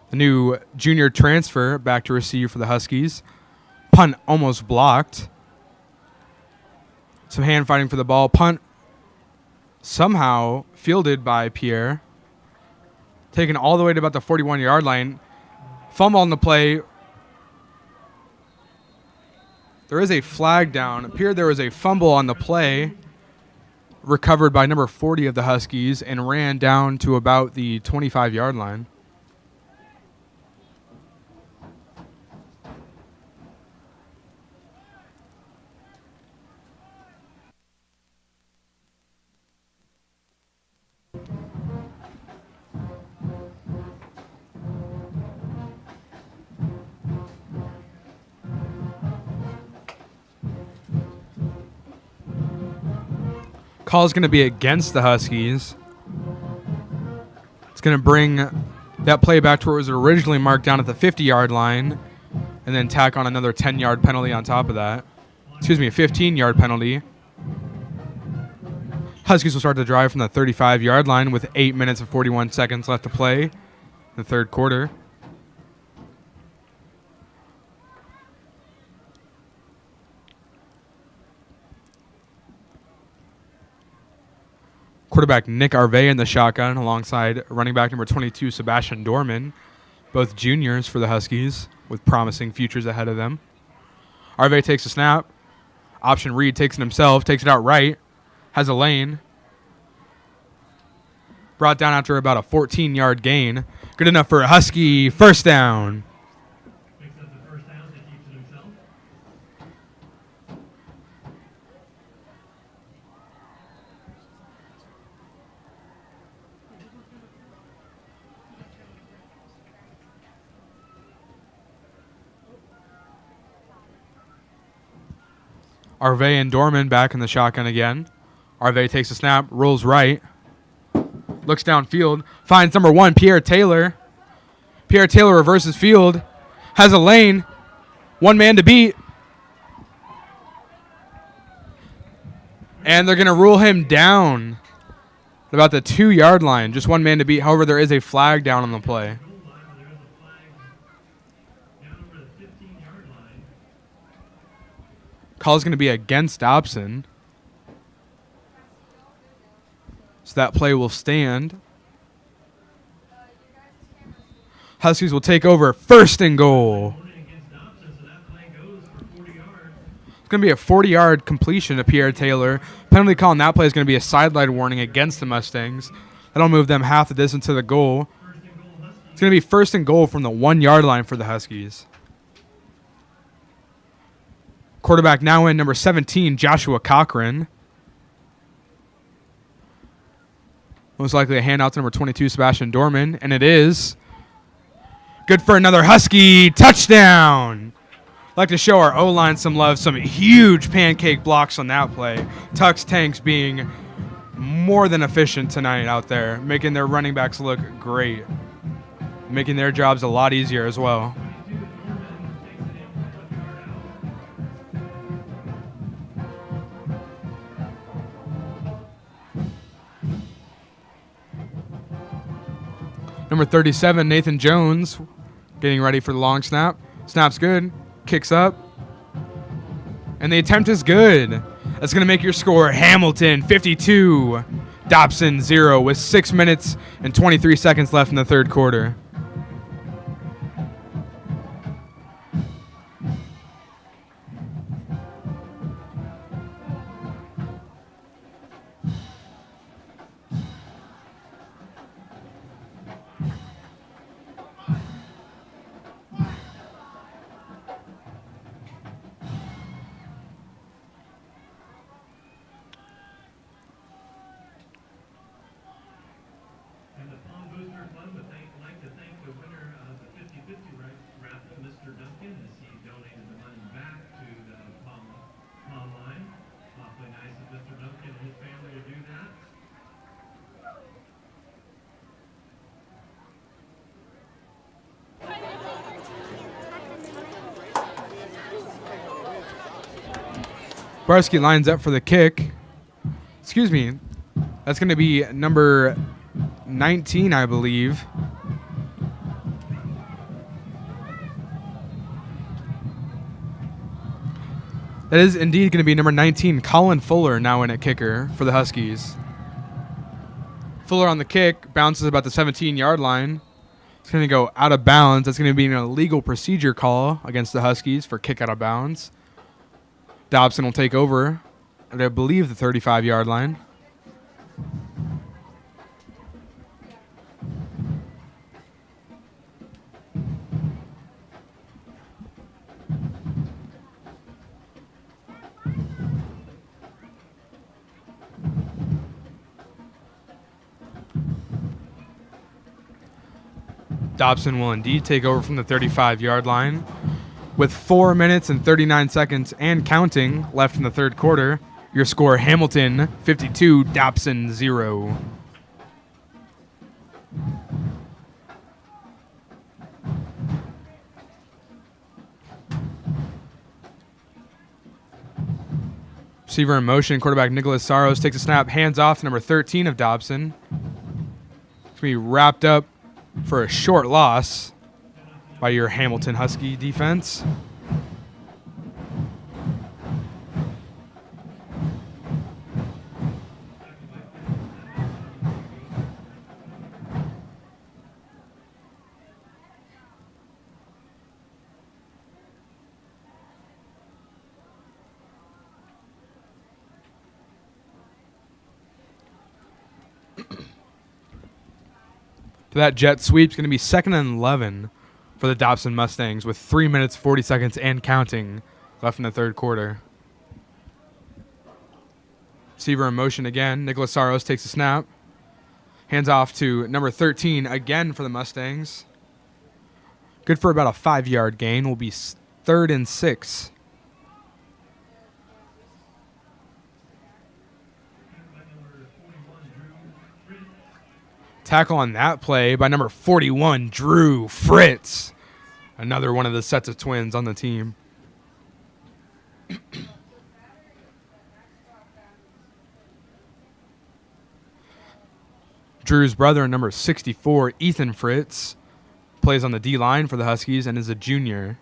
the new junior transfer, back to receive for the Huskies. Punt almost blocked. Some hand fighting for the ball. Punt somehow fielded by Pierre. Taken all the way to about the 41-yard line. Fumble on the play. There is a flag down. It appeared there was a fumble on the play. Recovered by number 40 of the Huskies and ran down to about the 25-yard line. Call is going to be against the Huskies. It's going to bring that play back to where it was originally marked down at the 50-yard line and then tack on another 10-yard penalty on top of that. Excuse me, a 15-yard penalty. Huskies will start the drive from the 35-yard line with 8 minutes and 41 seconds left to play in the third quarter. Quarterback Nick Arvey in the shotgun alongside running back number 22, Sebastian Dorman, both juniors for the Huskies with promising futures ahead of them. Arvey takes a snap. Option read takes it himself, takes it out right, has a lane. Brought down after about a 14-yard gain. Good enough for a Husky first down. Arvey and Dorman back in the shotgun again. Arvey takes a snap, rolls right, looks downfield, finds number 1, Pierre Taylor. Pierre Taylor reverses field, has a lane, one man to beat. And they're going to rule him down at about the 2-yard line. Just one man to beat. However, there is a flag down on the play. Call is going to be against Dobson. So that play will stand. Huskies will take over first and goal. It's going to be a 40-yard completion to Pierre Taylor. Penalty call on that play is going to be a sideline warning against the Mustangs. That'll move them half the distance to the goal. It's going to be first and goal from the 1-yard line for the Huskies. Quarterback now in, number 17, Joshua Cochran. Most likely a handout to number 22, Sebastian Dorman. And it is good for another Husky touchdown. Like to show our O-line some love. Some huge pancake blocks on that play. Tux Tanks being more than efficient tonight out there, making their running backs look great. Making their jobs a lot easier as well. Number 37, Nathan Jones, getting ready for the long snap. Snap's good. Kicks up. And the attempt is good. That's going to make your score Hamilton 52, Dobson 0 with 6 minutes and 23 seconds left in the third quarter. Barsky lines up for the kick. Excuse me. That's going to be number 19, I believe. That is indeed going to be number 19, Colin Fuller, now in at kicker for the Huskies. Fuller on the kick, bounces about the 17-yard line. It's going to go out of bounds. That's going to be an illegal procedure call against the Huskies for kick out of bounds. Dobson will take over at, I believe, the 35-yard line. Dobson will indeed take over from the 35-yard line. With 4 minutes and 39 seconds and counting left in the third quarter, your score Hamilton 52, Dobson 0. Receiver in motion, quarterback Nicholas Saros takes a snap, hands off to number 13 of Dobson. It's going to be wrapped up for a short loss by your Hamilton Husky defense. That jet sweep's going to be 2nd and 11 for the Dobson Mustangs with 3 minutes, 40 seconds and counting left in the third quarter. Receiver in motion again. Nicholas Saros takes a snap. Hands off to number 13 again for the Mustangs. Good for about a 5-yard gain. Will be 3rd and 6. Tackle on that play by number 41, Drew Fritz. Another one of the sets of twins on the team. Drew's brother, number 64, Ethan Fritz, plays on the D-line for the Huskies and is a junior.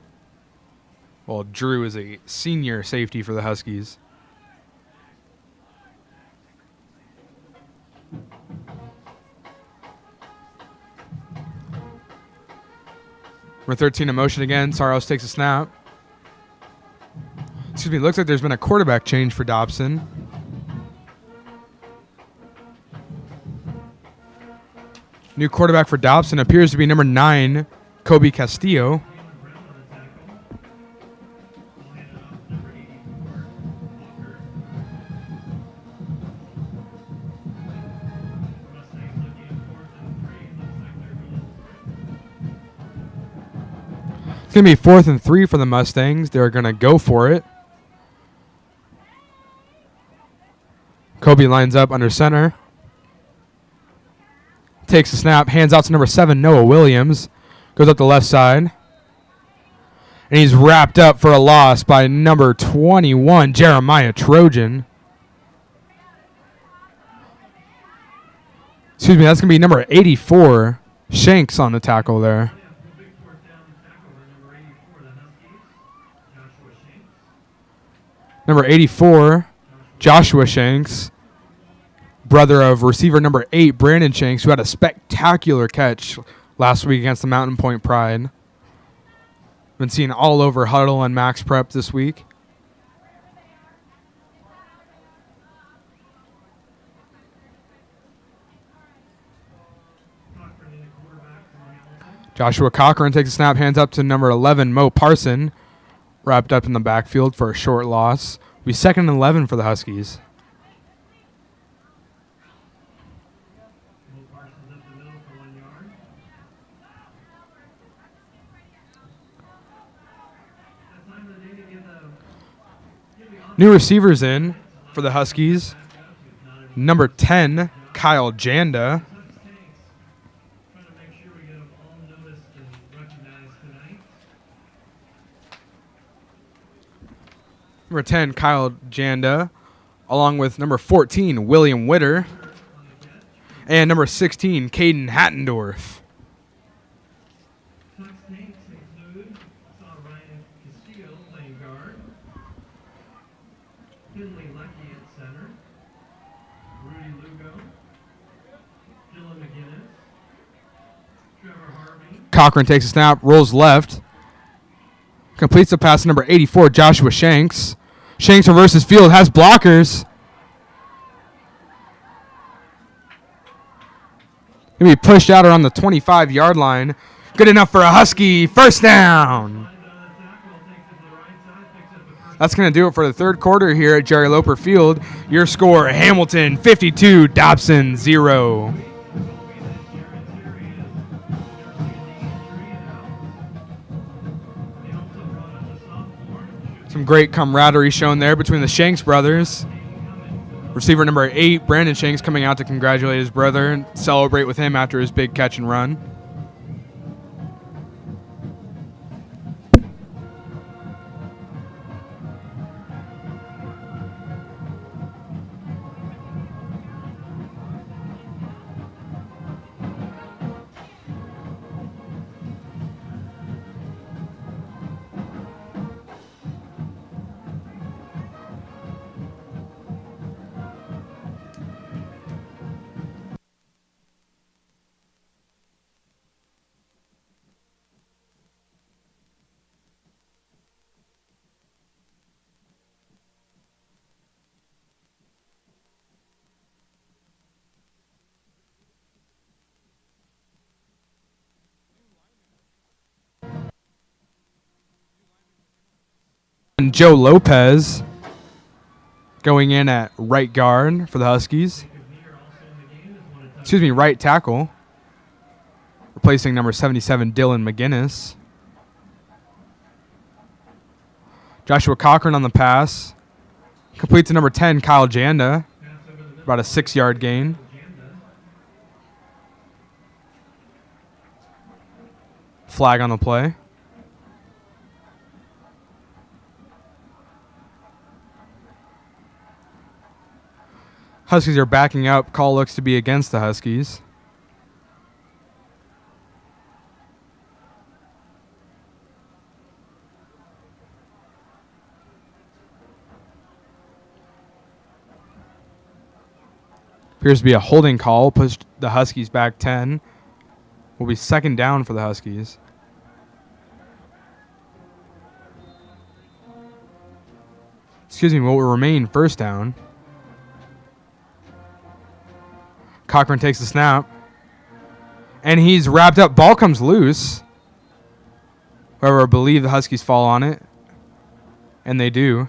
Well, Drew is a senior safety for the Huskies. Number 13 in motion again. Saros takes a snap. Excuse me, looks like there's been a quarterback change for Dobson. New quarterback for Dobson appears to be number 9, Kobe Castillo. It's going to be 4th and 3 for the Mustangs. They're going to go for it. Kobe lines up under center. Takes a snap, hands out to number 7, Noah Williams. Goes up the left side. And he's wrapped up for a loss by number 21, Jeremiah Trojan. Excuse me, that's going to be number 84, Shanks on the tackle there. Number 84, Joshua Shanks, brother of receiver number 8, Brandon Shanks, who had a spectacular catch last week against the Mountain Point Pride. Been seen all over Huddle and Max Prep this week. Joshua Cochran takes a snap, hands up to number 11, Mo Parson. Wrapped up in the backfield for a short loss. Will be 2nd and 11 for the Huskies. New receivers in for the Huskies. Number 10, Kyle Janda. Number 10, Kyle Janda, along with number 14, William Witter, and number 16, Caden Hattendorf. Finley Lucky at center. Rudy Lugo. Dylan McGinnis. Trevor Harvey. Cochran takes a snap, rolls left. Completes the pass to number 84, Joshua Shanks. Shanks reverses field, has blockers. Gonna be pushed out around the 25-yard line. Good enough for a Husky first down. That's going to do it for the third quarter here at Jerry Loper Field. Your score, Hamilton 52, Dobson 0. Some great camaraderie shown there between the Shanks brothers. Receiver number 8, Brandon Shanks, coming out to congratulate his brother and celebrate with him after his big catch and run. And Joe Lopez going in at right guard for the Huskies. Excuse me, right tackle. Replacing number 77, Dylan McGinnis. Joshua Cochran on the pass. Complete to number 10, Kyle Janda. About a 6-yard gain. Flag on the play. Huskies are backing up. Call looks to be against the Huskies. Appears to be a holding call. Pushed the Huskies back 10. Will be second down for the Huskies. Excuse me, will remain first down. Cochran takes the snap. And he's wrapped up. Ball comes loose. However, I believe the Huskies fall on it. And they do.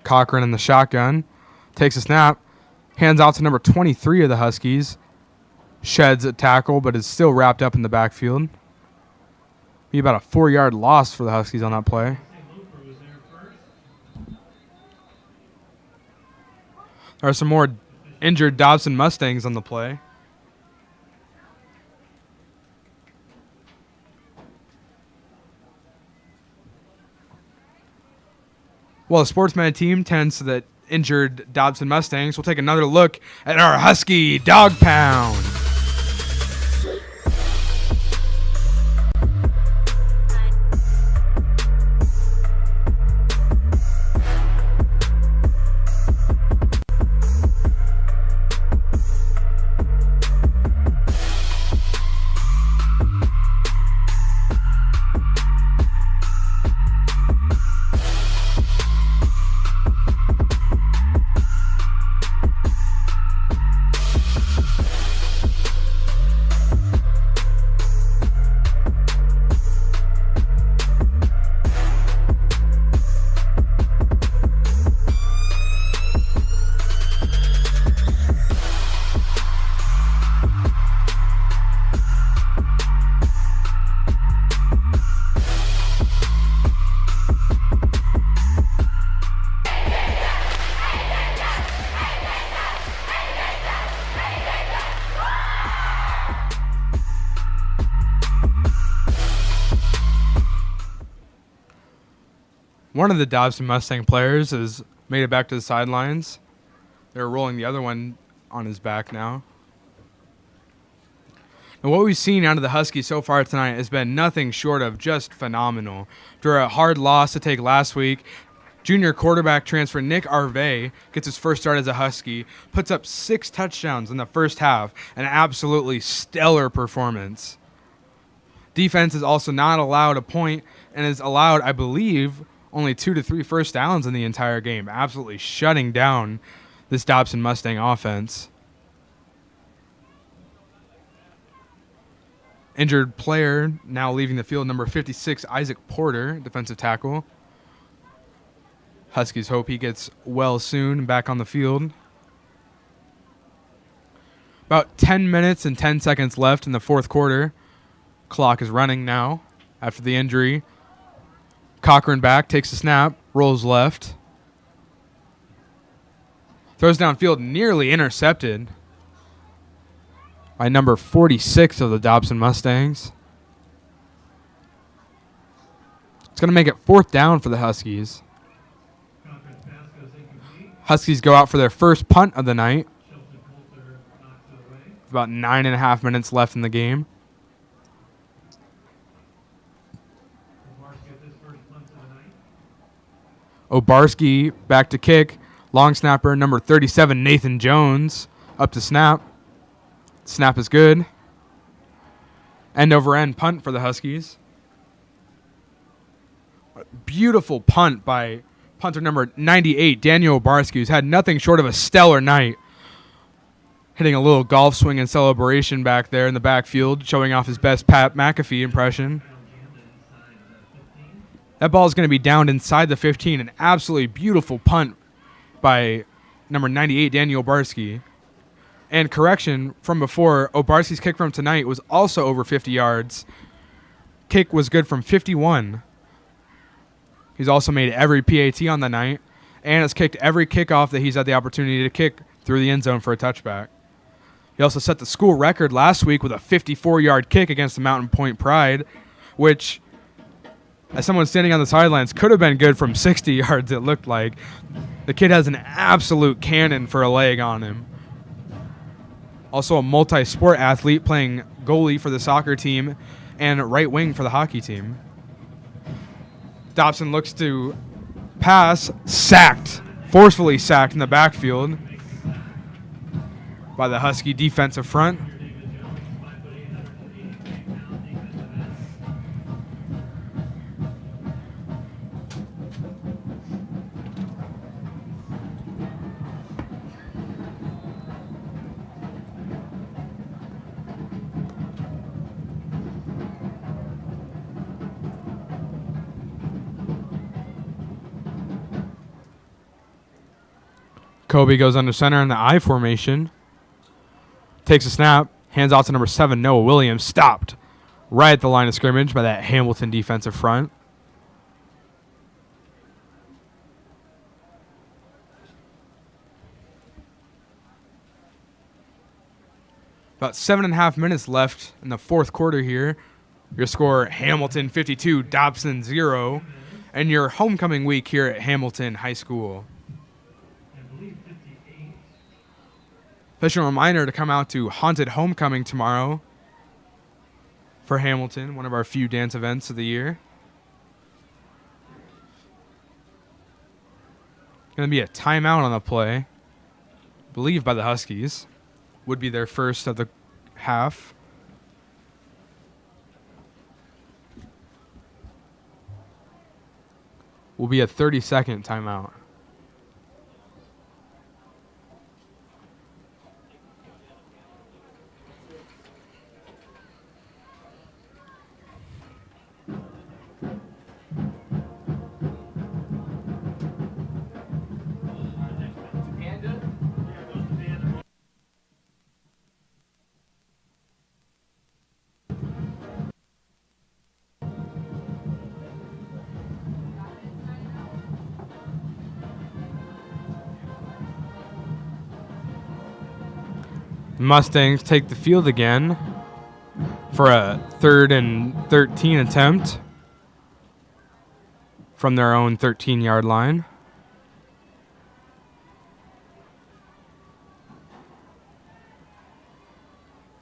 Cochran in the shotgun. Takes a snap. Hands out to number 23 of the Huskies. Sheds a tackle, but is still wrapped up in the backfield. Be about a 4-yard loss for the Huskies on that play. There are some more injured Dobson Mustangs on the play. Well, the Sportsman team tends to the injured Dobson Mustangs. We'll take another look at our Husky Dog Pound. One of the Dobson Mustang players has made it back to the sidelines. They're rolling the other one on his back now. And what we've seen out of the Huskies so far tonight has been nothing short of just phenomenal. After a hard loss to take last week, junior quarterback transfer Nick Arve gets his first start as a Husky, puts up 6 touchdowns in the first half, an absolutely stellar performance. Defense is also not allowed a point and is allowed, I believe, only 2 to 3 first downs in the entire game, absolutely shutting down this Dobson Mustang offense. Injured player now leaving the field, number 56, Isaac Porter, defensive tackle. Huskies hope he gets well soon, back on the field. About 10 minutes and 10 seconds left in the fourth quarter. Clock is running now after the injury. Cochran back, takes a snap, rolls left. Throws downfield, nearly intercepted by number 46 of the Dobson Mustangs. It's going to make it 4th down for the Huskies. Huskies go out for their first punt of the night. About 9.5 minutes left in the game. Obarski back to kick. Long snapper, number 37, Nathan Jones, up to snap. Snap is good. End over end punt for the Huskies. Beautiful punt by punter number 98, Daniel Obarski, who's had nothing short of a stellar night. Hitting a little golf swing in celebration back there in the backfield, showing off his best Pat McAfee impression. That ball is going to be downed inside the 15. An absolutely beautiful punt by number 98, Daniel Obarski. And correction from before, Obarski's kick from tonight was also over 50 yards. Kick was good from 51. He's also made every PAT on the night and has kicked every kickoff that he's had the opportunity to kick through the end zone for a touchback. He also set the school record last week with a 54-yard kick against the Mountain Point Pride, which, as someone standing on the sidelines, could have been good from 60 yards, it looked like. The kid has an absolute cannon for a leg on him. Also a multi-sport athlete, playing goalie for the soccer team and right wing for the hockey team. Dobson looks to pass, sacked, forcefully sacked in the backfield by the Husky defensive front. Kobe goes under center in the I formation. Takes a snap. Hands off to number 7, Noah Williams. Stopped right at the line of scrimmage by that Hamilton defensive front. About 7.5 minutes left in the fourth quarter here. Your score, Hamilton 52, Dobson 0. And your homecoming week here at Hamilton High School. Special reminder to come out to Haunted Homecoming tomorrow for Hamilton, one of our few dance events of the year. Going to be a timeout on the play, I believe by the Huskies. Would be their first of the half. Will be a 30-second timeout. Mustangs take the field again for a 3rd and 13 attempt from their own 13-yard line.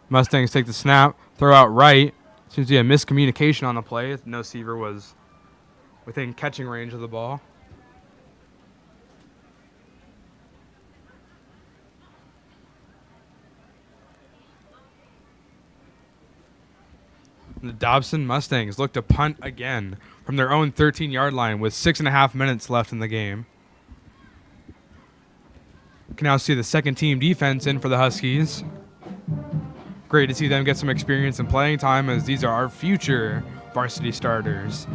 Mustangs take the snap, throw out right. Seems to be a miscommunication on the play. No receiver was within catching range of the ball. The Dobson Mustangs look to punt again from their own 13-yard line with 6.5 minutes left in the game. You can now see the second team defense in for the Huskies. Great to see them get some experience and playing time, as these are our future varsity starters.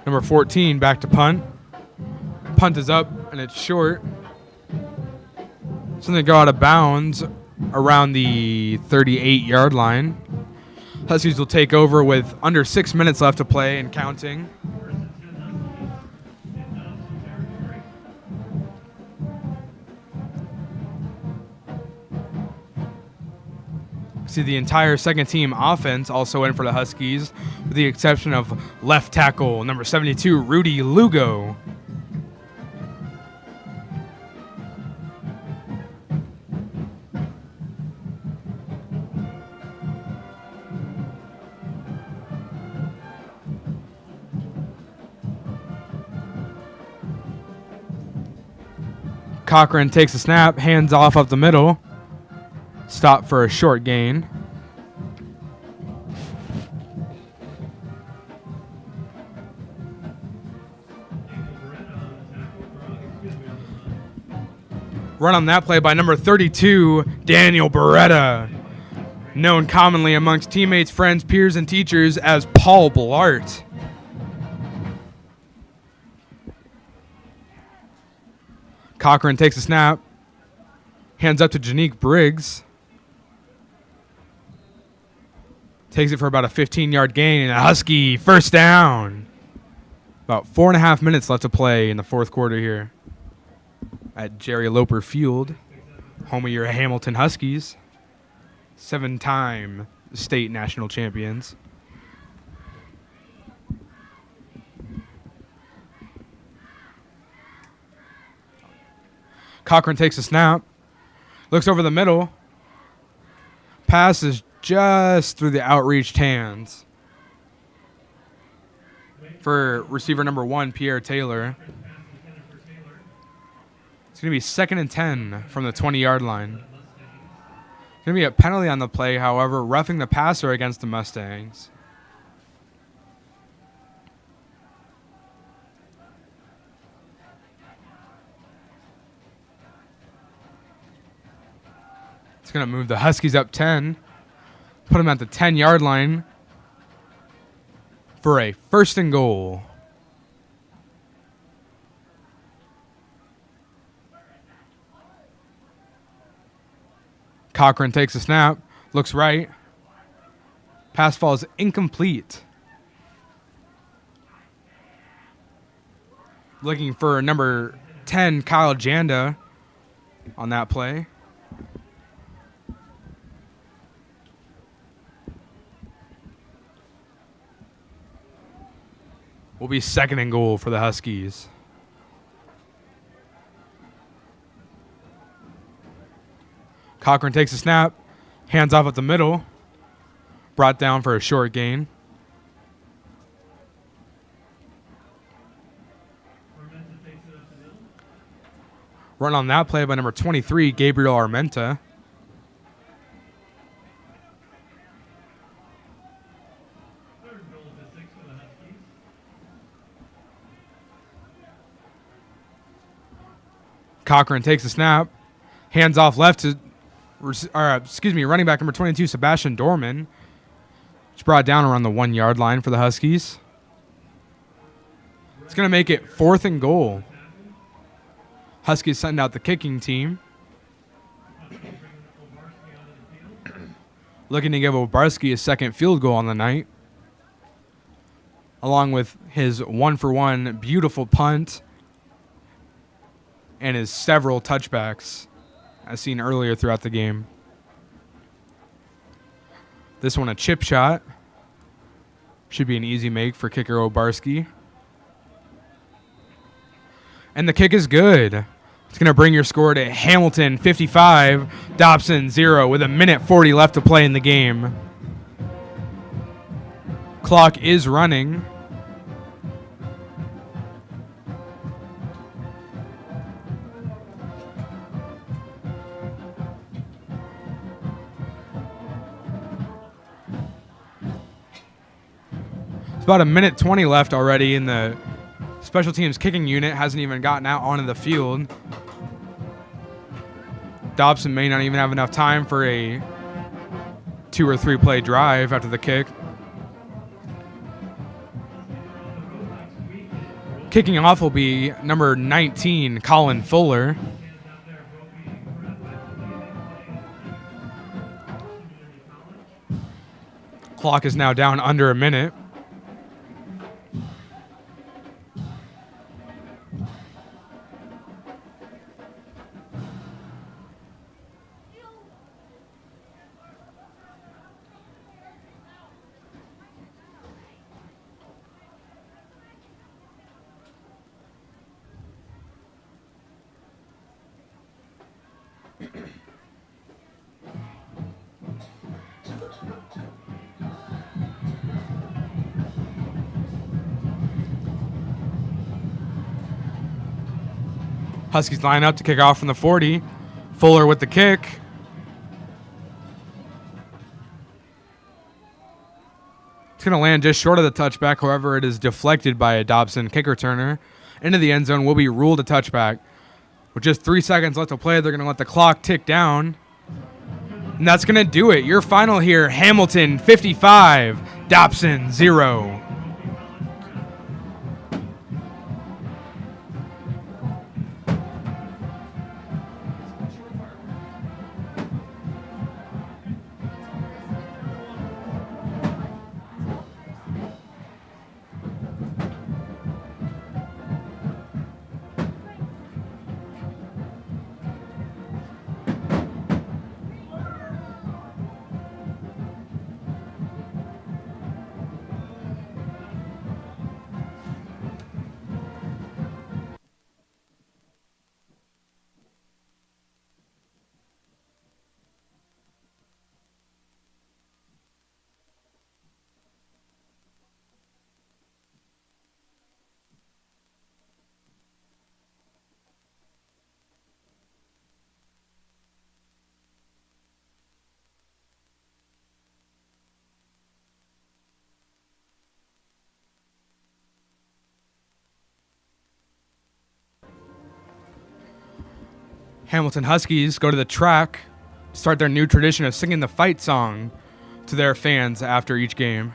Number 14 back to punt. Punt is up and it's short. So they go out of bounds around the 38-yard line. Huskies will take over with under 6 minutes left to play and counting. See the entire second team offense also in for the Huskies, with the exception of left tackle number 72, Rudy Lugo. Cochran takes a snap, hands off up the middle. Stop for a short gain. Run on that play by number 32, Daniel Beretta, known commonly amongst teammates, friends, peers, and teachers as Paul Blart. Cochran takes a snap, hands up to Janique Briggs. Takes it for about a 15-yard gain, and a Husky first down. About 4.5 minutes left to play in the fourth quarter here at Jerry Loper Field, home of your Hamilton Huskies, 7-time state national champions. Cochran takes a snap, looks over the middle, passes just through the outreached hands for receiver number 1, Pierre Taylor. It's going to be 2nd and 10 from the 20-yard line. Going to be a penalty on the play, however, roughing the passer against the Mustangs. It's going to move the Huskies up 10. Put them at the 10-yard line for a 1st and goal. Cochran takes a snap, looks right. Pass falls incomplete. Looking for number 10, Kyle Janda, on that play. Will be 2nd and goal for the Huskies. Cochran takes a snap, hands off at the middle, brought down for a short gain. Run on that play by number 23, Gabriel Armenta. Cochran takes a snap, hands off left to, running back number 22, Sebastian Dorman. It's brought down around the 1-yard line for the Huskies. It's going to make it 4th and goal. Huskies send out the kicking team. Looking to give Obarski a 2nd field goal on the night. along with his 1-for-1 beautiful punt and his several touchbacks, as seen earlier throughout the game. This one a chip shot. Should be an easy make for kicker Obarski. And the kick is good. It's going to bring your score to Hamilton 55, Dobson 0 with 1:40 left to play in the game. Clock is running. It's about 1:20 left already, and the special teams kicking unit hasn't even gotten out onto the field. Dobson may not even have enough time for a 2 or 3 play drive after the kick. Kicking off will be number 19, Colin Fuller. Clock is now down under a minute. Huskies line up to kick off from the 40. Fuller with the kick. It's going to land just short of the touchback. However, it is deflected by a Dobson kick returner. Into the end zone will be ruled a touchback. With just 3 seconds left to play, they're going to let the clock tick down. And that's going to do it. Your final here, Hamilton 55, Dobson 0. Hamilton Huskies go to the track, start their new tradition of singing the fight song to their fans after each game.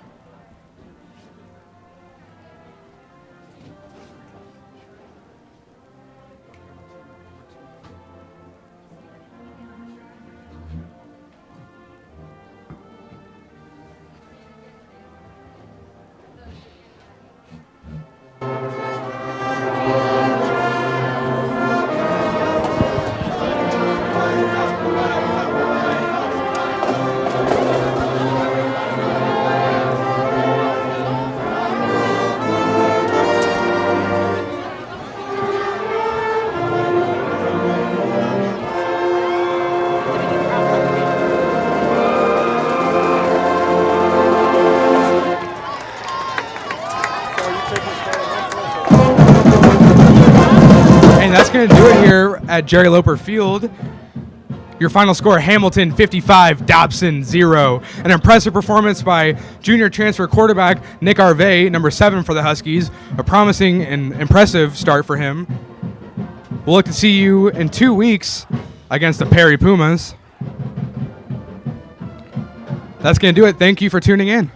Going to do it here at Jerry Loper Field. Your final score, Hamilton 55, Dobson 0. An impressive performance by junior transfer quarterback Nick Arvey, number 7 for the Huskies. A promising and impressive start for him. We'll look to see you in 2 weeks against the Perry Pumas. That's going to do it. Thank you for tuning in.